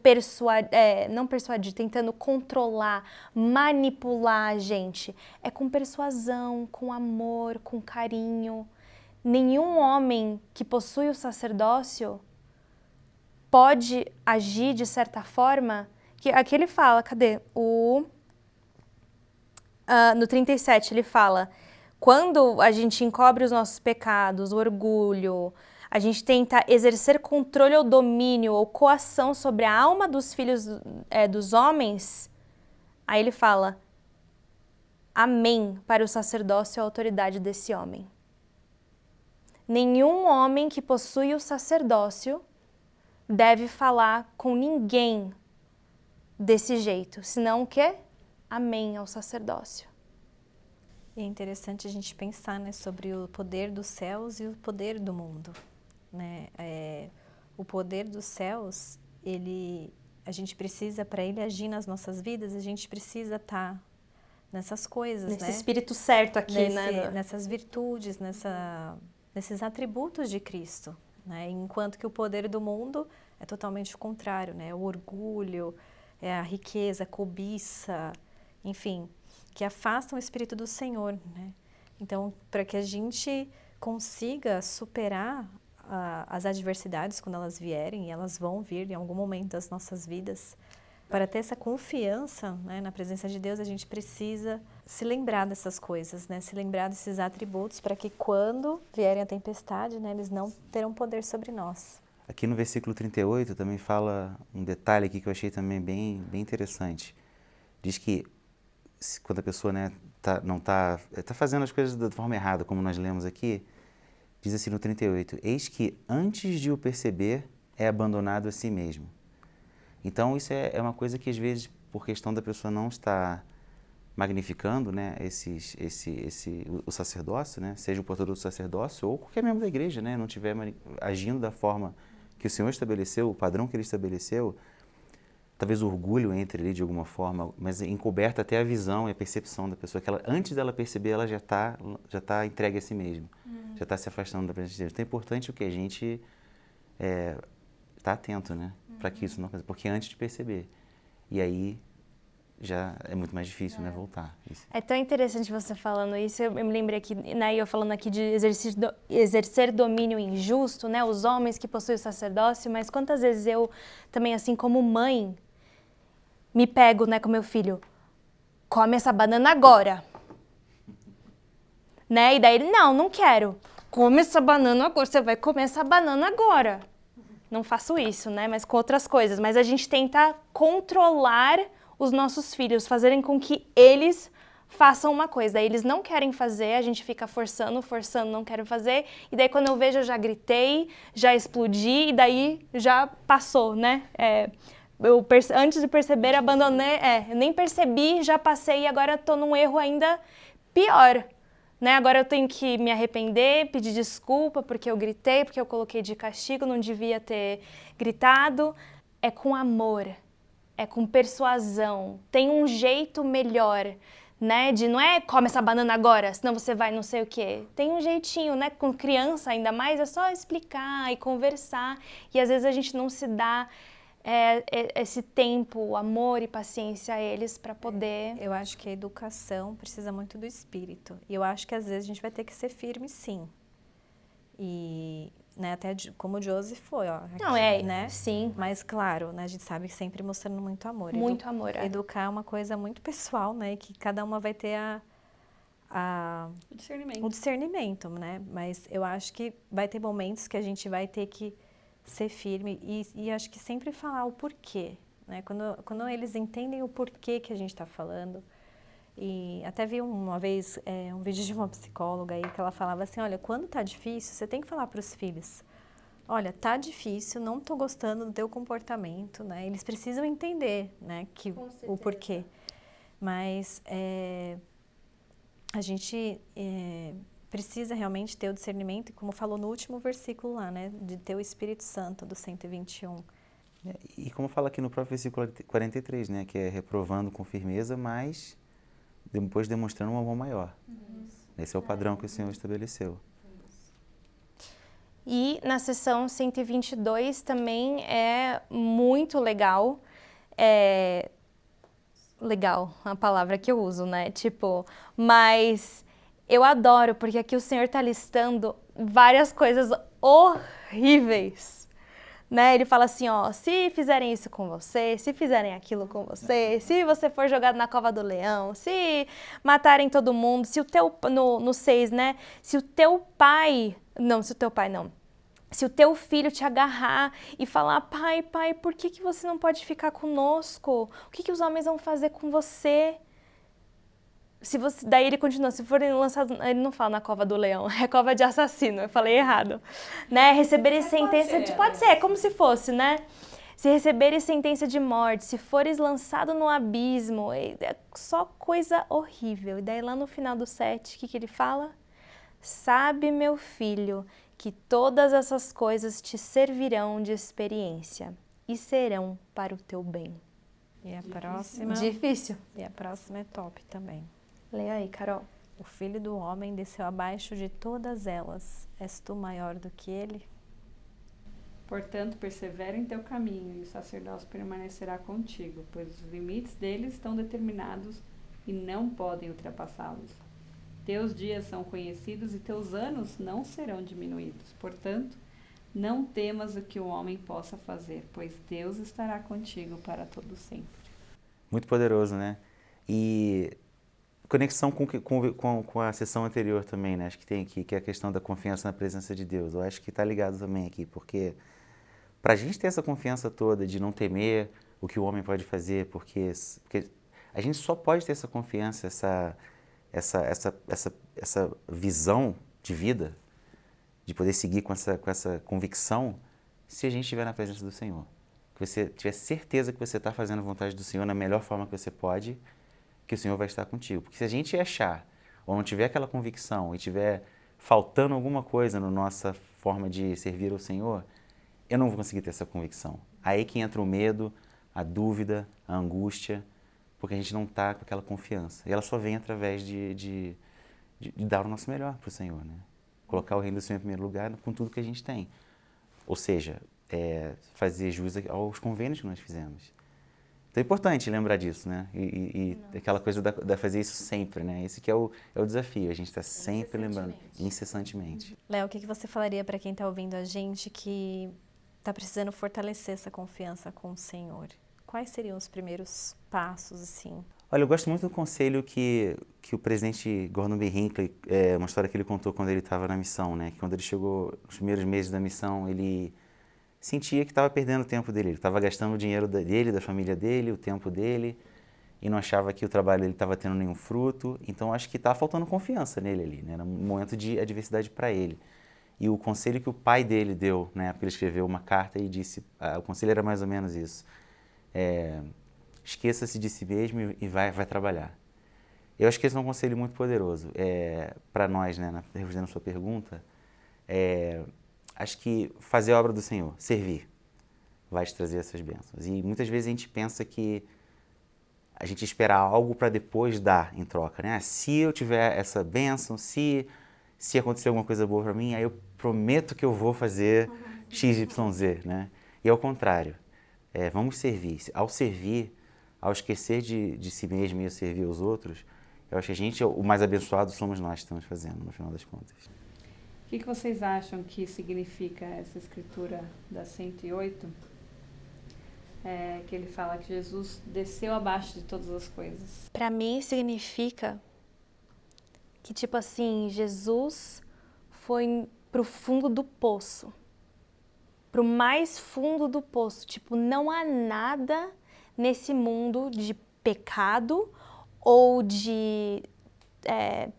não persuadir, tentando controlar, manipular a gente. É com persuasão, com amor, com carinho. Nenhum homem que possui o sacerdócio pode agir de certa forma, que aqui ele fala, cadê? No 37 ele fala, quando a gente encobre os nossos pecados, o orgulho, a gente tenta exercer controle ou domínio ou coação sobre a alma dos filhos dos homens, aí ele fala, amém para o sacerdócio e a autoridade desse homem. Nenhum homem que possui o sacerdócio deve falar com ninguém desse jeito, senão o quê? Amém ao sacerdócio. E é interessante a gente pensar, né, sobre o poder dos céus e o poder do mundo, né? O poder dos céus, a gente precisa, para ele agir nas nossas vidas, a gente precisa estar nessas coisas, Nesse né? espírito certo aqui, né? Nessas virtudes, nesses atributos de Cristo, né? Enquanto que o poder do mundo é totalmente o contrário, né? O orgulho, a riqueza, a cobiça, enfim, que afastam o Espírito do Senhor, né? Então, para que a gente consiga superar as adversidades quando elas vierem, e elas vão vir em algum momento das nossas vidas, para ter essa confiança, né, na presença de Deus, a gente precisa se lembrar dessas coisas, né? Se lembrar desses atributos, para que quando vierem a tempestade, né, eles não terão poder sobre nós. Aqui no versículo 38 também fala um detalhe aqui que eu achei também bem interessante. Diz que quando a pessoa, né, tá fazendo as coisas da forma errada, como nós lemos aqui, diz assim no 38, eis que antes de o perceber é abandonado a si mesmo. Então isso é uma coisa que às vezes, por questão da pessoa não estar magnificando, né, o sacerdócio, né, seja o portador do sacerdócio ou qualquer membro da igreja, né, não estiver agindo da forma que o Senhor estabeleceu, o padrão que Ele estabeleceu, talvez o orgulho entre ali de alguma forma, mas encoberta até a visão e a percepção da pessoa, que ela, antes dela perceber, ela já tá entregue a si mesma, já está se afastando da presença de Deus. Então é importante o que a gente tá atento, né, para que isso não aconteça, porque antes de perceber, e aí já é muito mais difícil, né, voltar. Isso. É tão interessante você falando isso, eu me lembrei aqui, né, eu falando aqui de exercer domínio injusto, né, os homens que possuem o sacerdócio, mas quantas vezes eu também, assim como mãe, me pego, né, com meu filho, come essa banana agora, né, e daí ele, não quero, come essa banana agora, você vai comer essa banana agora. Não faço isso, né, mas com outras coisas, mas a gente tenta controlar os nossos filhos, fazerem com que eles façam uma coisa. Aí eles não querem fazer, a gente fica forçando, não quero fazer. E daí quando eu vejo, eu já gritei, já explodi e daí já passou, né? Antes de perceber, abandonei, eu nem percebi, já passei e agora estou num erro ainda pior. Né? Agora eu tenho que me arrepender, pedir desculpa porque eu gritei, porque eu coloquei de castigo, não devia ter gritado. É com amor. É com persuasão, tem um jeito melhor, né, não é come essa banana agora, senão você vai não sei o quê. Tem um jeitinho, né, com criança ainda mais, é só explicar e conversar, e às vezes a gente não se dá esse tempo, amor e paciência a eles para poder... Eu acho que a educação precisa muito do espírito, e eu acho que às vezes a gente vai ter que ser firme sim, e... né, até como o Joseph foi, ó. Aqui, não, né? Sim. Mas claro, né, a gente sabe que sempre mostrando muito amor. Muito amor. Educar é uma coisa muito pessoal, né, que cada uma vai ter o discernimento, né, mas eu acho que vai ter momentos que a gente vai ter que ser firme e acho que sempre falar o porquê, né, quando eles entendem o porquê que a gente está falando. E até vi uma vez um vídeo de uma psicóloga aí que ela falava assim, olha, quando tá difícil, você tem que falar para os filhos, olha, tá difícil, não tô gostando do teu comportamento, né? Eles precisam entender, né, o porquê. Mas a gente precisa realmente ter o discernimento, como falou no último versículo lá, né, de ter o Espírito Santo do 121. E como fala aqui no próprio versículo 43, né, que é reprovando com firmeza, mas... depois demonstrando um amor maior. Esse é o padrão que o Senhor estabeleceu. E na sessão 122 também é muito legal. Legal, a palavra que eu uso, né? Tipo, mas eu adoro, porque aqui o Senhor tá listando várias coisas horríveis, né? Ele fala assim, ó, se fizerem isso com você, se fizerem aquilo com você, se você for jogado na cova do leão, se matarem todo mundo, se o teu, no 6, né? Se o teu pai se o teu filho te agarrar e falar, pai, por que você não pode ficar conosco? O que os homens vão fazer com você? Daí ele continua, se forem lançados, ele não fala na cova do leão, é cova de assassino, eu falei errado. Né? Receberem sentença, pode ser, é como se fosse, né? Se receberem sentença de morte, se fores lançado no abismo, é só coisa horrível. E daí lá no final do 7, o que ele fala? Sabe, meu filho, que todas essas coisas te servirão de experiência e serão para o teu bem. E a próxima... Difícil. E a próxima é top também. Leia aí, Carol. O filho do homem desceu abaixo de todas elas. És tu maior do que ele? Portanto, persevera em teu caminho, e o sacerdócio permanecerá contigo, pois os limites deles estão determinados e não podem ultrapassá-los. Teus dias são conhecidos e teus anos não serão diminuídos. Portanto, não temas o que o homem possa fazer, pois Deus estará contigo para todo sempre. Muito poderoso, né? E conexão com a sessão anterior também, né? Acho que tem aqui, que é a questão da confiança na presença de Deus. Eu acho que está ligado também aqui, porque para a gente ter essa confiança toda de não temer o que o homem pode fazer, porque a gente só pode ter essa confiança, essa visão de vida, de poder seguir com essa convicção, se a gente estiver na presença do Senhor. Que você tiver certeza que você está fazendo a vontade do Senhor na melhor forma que você pode, que o Senhor vai estar contigo. Porque se a gente achar, ou não tiver aquela convicção, e tiver faltando alguma coisa na nossa forma de servir ao Senhor, eu não vou conseguir ter essa convicção. Aí que entra o medo, a dúvida, a angústia, porque a gente não está com aquela confiança. E ela só vem através de dar o nosso melhor para o Senhor, né? Colocar o reino do Senhor em primeiro lugar com tudo que a gente tem. Ou seja, fazer jus aos convênios que nós fizemos. Então é importante lembrar disso, né? E aquela coisa da fazer isso sempre, né? Esse que é o desafio, a gente está sempre lembrando, incessantemente. Léo, o que você falaria para quem está ouvindo a gente que está precisando fortalecer essa confiança com o Senhor? Quais seriam os primeiros passos, assim? Olha, eu gosto muito do conselho que o presidente Gordon B. Hinckley, uma história que ele contou quando ele estava na missão, né? Que quando ele chegou nos primeiros meses da missão, ele sentia que estava perdendo o tempo dele. Ele estava gastando o dinheiro dele, da família dele, o tempo dele, e não achava que o trabalho dele estava tendo nenhum fruto. Então, acho que estava faltando confiança nele ali, né? Era um momento de adversidade para ele. E o conselho que o pai dele deu, na época ele escreveu uma carta e disse, o conselho era mais ou menos isso, esqueça-se de si mesmo e vai trabalhar. Eu acho que esse é um conselho muito poderoso para nós, né? Respondendo a sua pergunta, acho que fazer a obra do Senhor, servir, vai te trazer essas bênçãos. E muitas vezes a gente pensa que a gente espera algo para depois dar em troca, né? Se eu tiver essa bênção, se acontecer alguma coisa boa para mim, aí eu prometo que eu vou fazer XYZ, né? E ao contrário, vamos servir. Ao servir, ao esquecer de si mesmo e a servir aos outros, eu acho que o mais abençoado somos nós que estamos fazendo, no final das contas. O que vocês acham que significa essa escritura da 108? Que ele fala que Jesus desceu abaixo de todas as coisas. Para mim significa que, tipo assim, Jesus foi pro fundo do poço. Pro mais fundo do poço. Tipo, não há nada nesse mundo de pecado ou de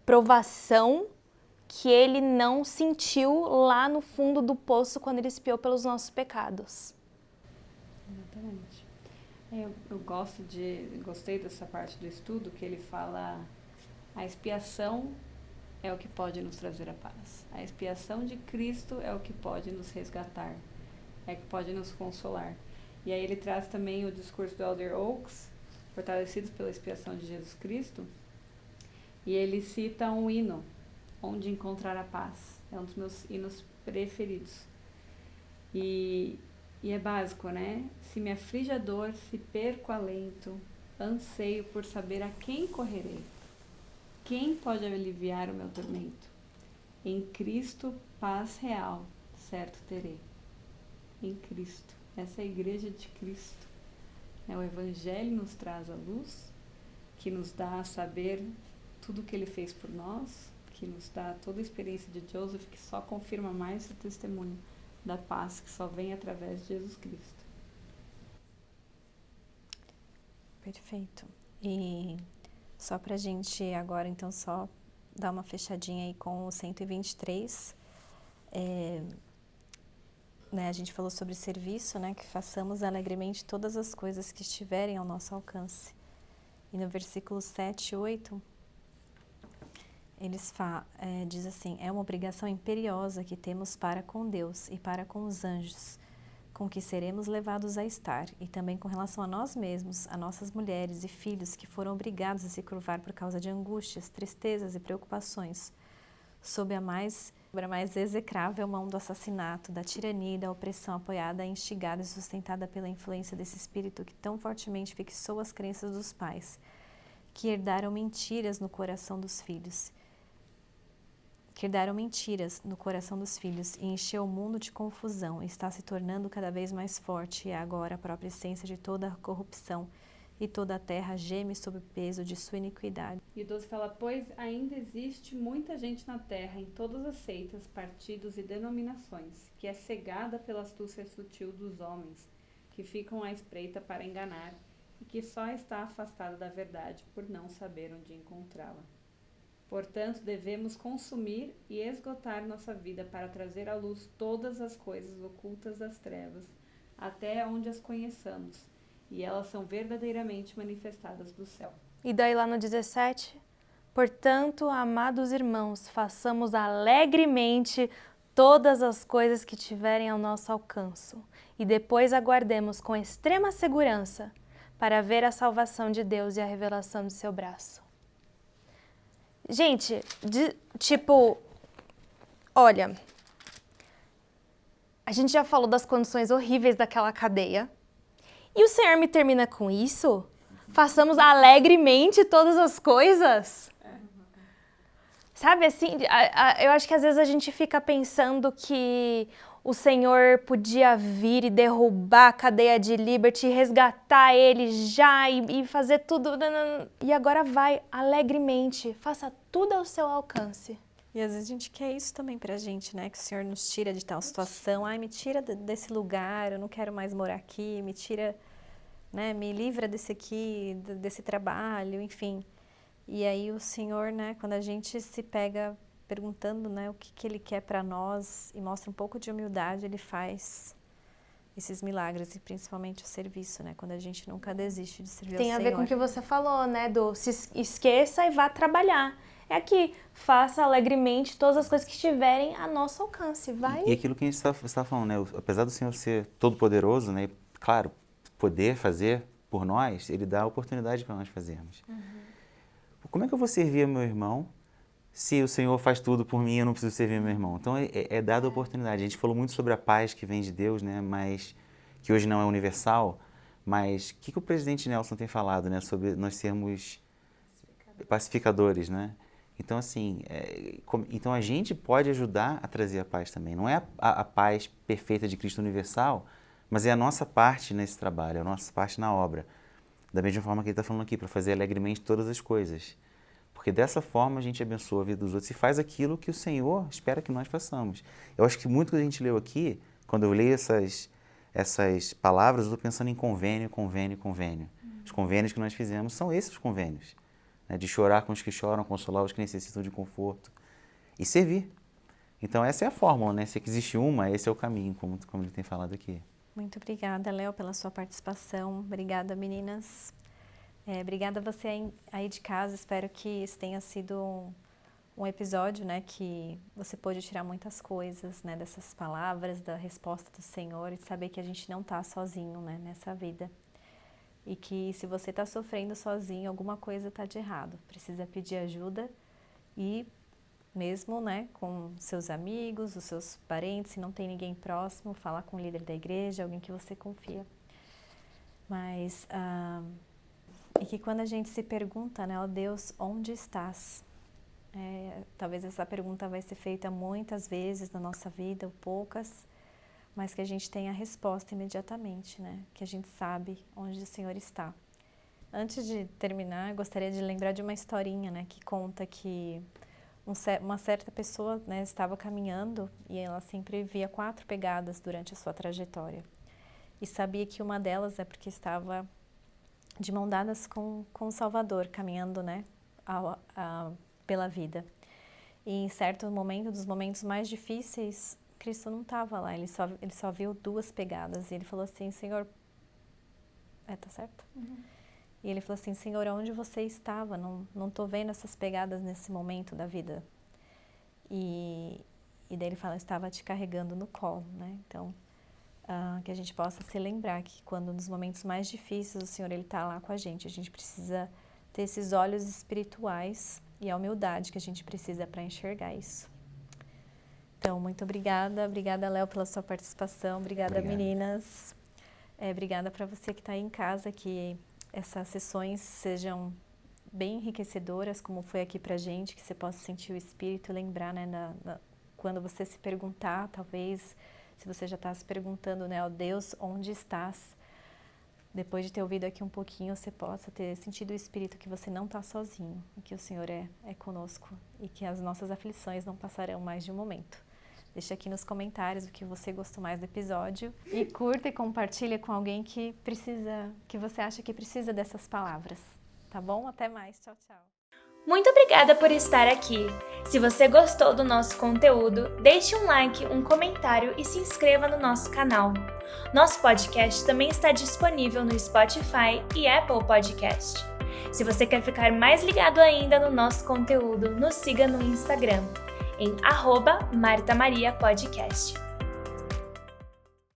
provação que ele não sentiu lá no fundo do poço quando ele expiou pelos nossos pecados. Exatamente. Eu gostei dessa parte do estudo que ele fala a expiação é o que pode nos trazer a paz. A expiação de Cristo é o que pode nos resgatar, é o que pode nos consolar. E aí ele traz também o discurso do Elder Oaks, fortalecidos pela expiação de Jesus Cristo, e ele cita um hino, Onde Encontrar a Paz. É um dos meus hinos preferidos. E é básico, né? Se me aflige a dor, se perco alento, anseio por saber a quem correrei. Quem pode aliviar o meu tormento? Em Cristo, paz real, certo terei. Em Cristo. Essa é a igreja de Cristo. O Evangelho nos traz a luz, que nos dá a saber tudo o que ele fez por nós, que nos dá toda a experiência de Joseph, que só confirma mais esse testemunho da paz que só vem através de Jesus Cristo. Perfeito. E só pra gente agora, então, só dar uma fechadinha aí com o 123, né, a gente falou sobre serviço, né, que façamos alegremente todas as coisas que estiverem ao nosso alcance. E no versículo 7 e 8, diz assim, é uma obrigação imperiosa que temos para com Deus e para com os anjos, com que seremos levados a estar, e também com relação a nós mesmos, a nossas mulheres e filhos que foram obrigados a se curvar por causa de angústias, tristezas e preocupações, sob a mais execrável mão do assassinato, da tirania e da opressão apoiada, instigada e sustentada pela influência desse espírito que tão fortemente fixou as crenças dos pais, que herdaram mentiras no coração dos filhos, e encheu o mundo de confusão, e está se tornando cada vez mais forte, e é agora a própria essência de toda a corrupção, e toda a terra geme sob o peso de sua iniquidade. E o 12 fala, pois ainda existe muita gente na terra, em todas as seitas, partidos e denominações, que é cegada pela astúcia sutil dos homens, que ficam à espreita para enganar, e que só está afastada da verdade por não saber onde encontrá-la. Portanto, devemos consumir e esgotar nossa vida para trazer à luz todas as coisas ocultas das trevas, até onde as conheçamos, e elas são verdadeiramente manifestadas do céu. E daí lá no 17, portanto, amados irmãos, façamos alegremente todas as coisas que tiverem ao nosso alcance, e depois aguardemos com extrema segurança para ver a salvação de Deus e a revelação de seu braço. Gente, olha, a gente já falou das condições horríveis daquela cadeia, e o Senhor me termina com isso? Façamos alegremente todas as coisas? Sabe assim, eu acho que às vezes a gente fica pensando que o Senhor podia vir e derrubar a cadeia de Liberty, resgatar ele já e fazer tudo. E agora vai alegremente, faça tudo ao seu alcance. E às vezes a gente quer isso também pra gente, né? Que o Senhor nos tira de tal situação. Ai, me tira desse lugar, eu não quero mais morar aqui, me tira, né? Me livra desse aqui, desse trabalho, enfim. E aí o Senhor, né? Quando a gente se pega perguntando, né? O que Ele quer pra nós e mostra um pouco de humildade, Ele faz esses milagres e principalmente o serviço, né? Quando a gente nunca desiste de servir ao Senhor. Tem a ver com o que você falou, né? Se esqueça e vá trabalhar. É aqui, faça alegremente todas as coisas que estiverem a nosso alcance, vai. E aquilo que a gente está falando, né? Apesar do Senhor ser todo-poderoso, né? Claro, poder fazer por nós, Ele dá a oportunidade para nós fazermos. Como é que eu vou servir meu irmão se o Senhor faz tudo por mim e eu não preciso servir meu irmão? Então é dada a oportunidade. A gente falou muito sobre a paz que vem de Deus, né? Mas que hoje não é universal, mas o que o presidente Nelson tem falado, né? Sobre nós sermos pacificadores, né? Então, assim, então a gente pode ajudar a trazer a paz também. Não é a paz perfeita de Cristo universal, mas é a nossa parte nesse trabalho, a nossa parte na obra. Da mesma forma que ele está falando aqui, para fazer alegremente todas as coisas. Porque dessa forma a gente abençoa a vida dos outros e faz aquilo que o Senhor espera que nós façamos. Eu acho que muito que a gente leu aqui, quando eu leio essas palavras, eu estou pensando em convênio. Os convênios que nós fizemos são esses convênios. De chorar com os que choram, consolar os que necessitam de conforto e servir. Então essa é a fórmula, né? Se existe uma, esse é o caminho, como ele tem falado aqui. Muito obrigada, Léo, pela sua participação. Obrigada, meninas. Obrigada a você aí de casa. Espero que esse tenha sido um episódio, né, que você pôde tirar muitas coisas, né, dessas palavras, da resposta do Senhor e saber que a gente não está sozinho, né, nessa vida. E que se você está sofrendo sozinho, alguma coisa está de errado. Precisa pedir ajuda e mesmo, né, com seus amigos, os seus parentes, se não tem ninguém próximo, falar com o líder da igreja, alguém que você confia. Mas, e que quando a gente se pergunta, né, ó Deus, onde estás? Talvez essa pergunta vai ser feita muitas vezes na nossa vida, ou poucas, mas que a gente tenha a resposta imediatamente, né, que a gente sabe onde o Senhor está. Antes de terminar, eu gostaria de lembrar de uma historinha, né, que conta que uma certa pessoa, né, estava caminhando e ela sempre via 4 pegadas durante a sua trajetória. E sabia que uma delas é porque estava de mão dadas com o Salvador, caminhando, né, pela vida. E em certo momento, dos momentos mais difíceis, Cristo não estava lá, ele só viu 2 pegadas. E ele falou assim, Senhor, tá certo? Uhum. E ele falou assim, Senhor, onde você estava? Não estou vendo essas pegadas nesse momento da vida. E daí ele fala, eu estava te carregando no colo, né? Então, que a gente possa se lembrar que quando nos momentos mais difíceis o Senhor ele está lá com a gente precisa ter esses olhos espirituais e a humildade que a gente precisa para enxergar isso. Então, muito obrigada. Obrigada, Léo, pela sua participação. Obrigada, meninas. Obrigada para você que está aí em casa, que essas sessões sejam bem enriquecedoras, como foi aqui pra gente, que você possa sentir o Espírito, lembrar, né, quando você se perguntar, talvez, se você já está se perguntando, né, ó Deus, onde estás? Depois de ter ouvido aqui um pouquinho, você possa ter sentido o Espírito que você não está sozinho, e que o Senhor é conosco, e que as nossas aflições não passarão mais de um momento. Deixa aqui nos comentários o que você gostou mais do episódio. E curta e compartilha com alguém que você acha que precisa dessas palavras. Tá bom? Até mais. Tchau, tchau. Muito obrigada por estar aqui. Se você gostou do nosso conteúdo, deixe um like, um comentário e se inscreva no nosso canal. Nosso podcast também está disponível no Spotify e Apple Podcast. Se você quer ficar mais ligado ainda no nosso conteúdo, nos siga no Instagram, em @MartaMariaPodcast.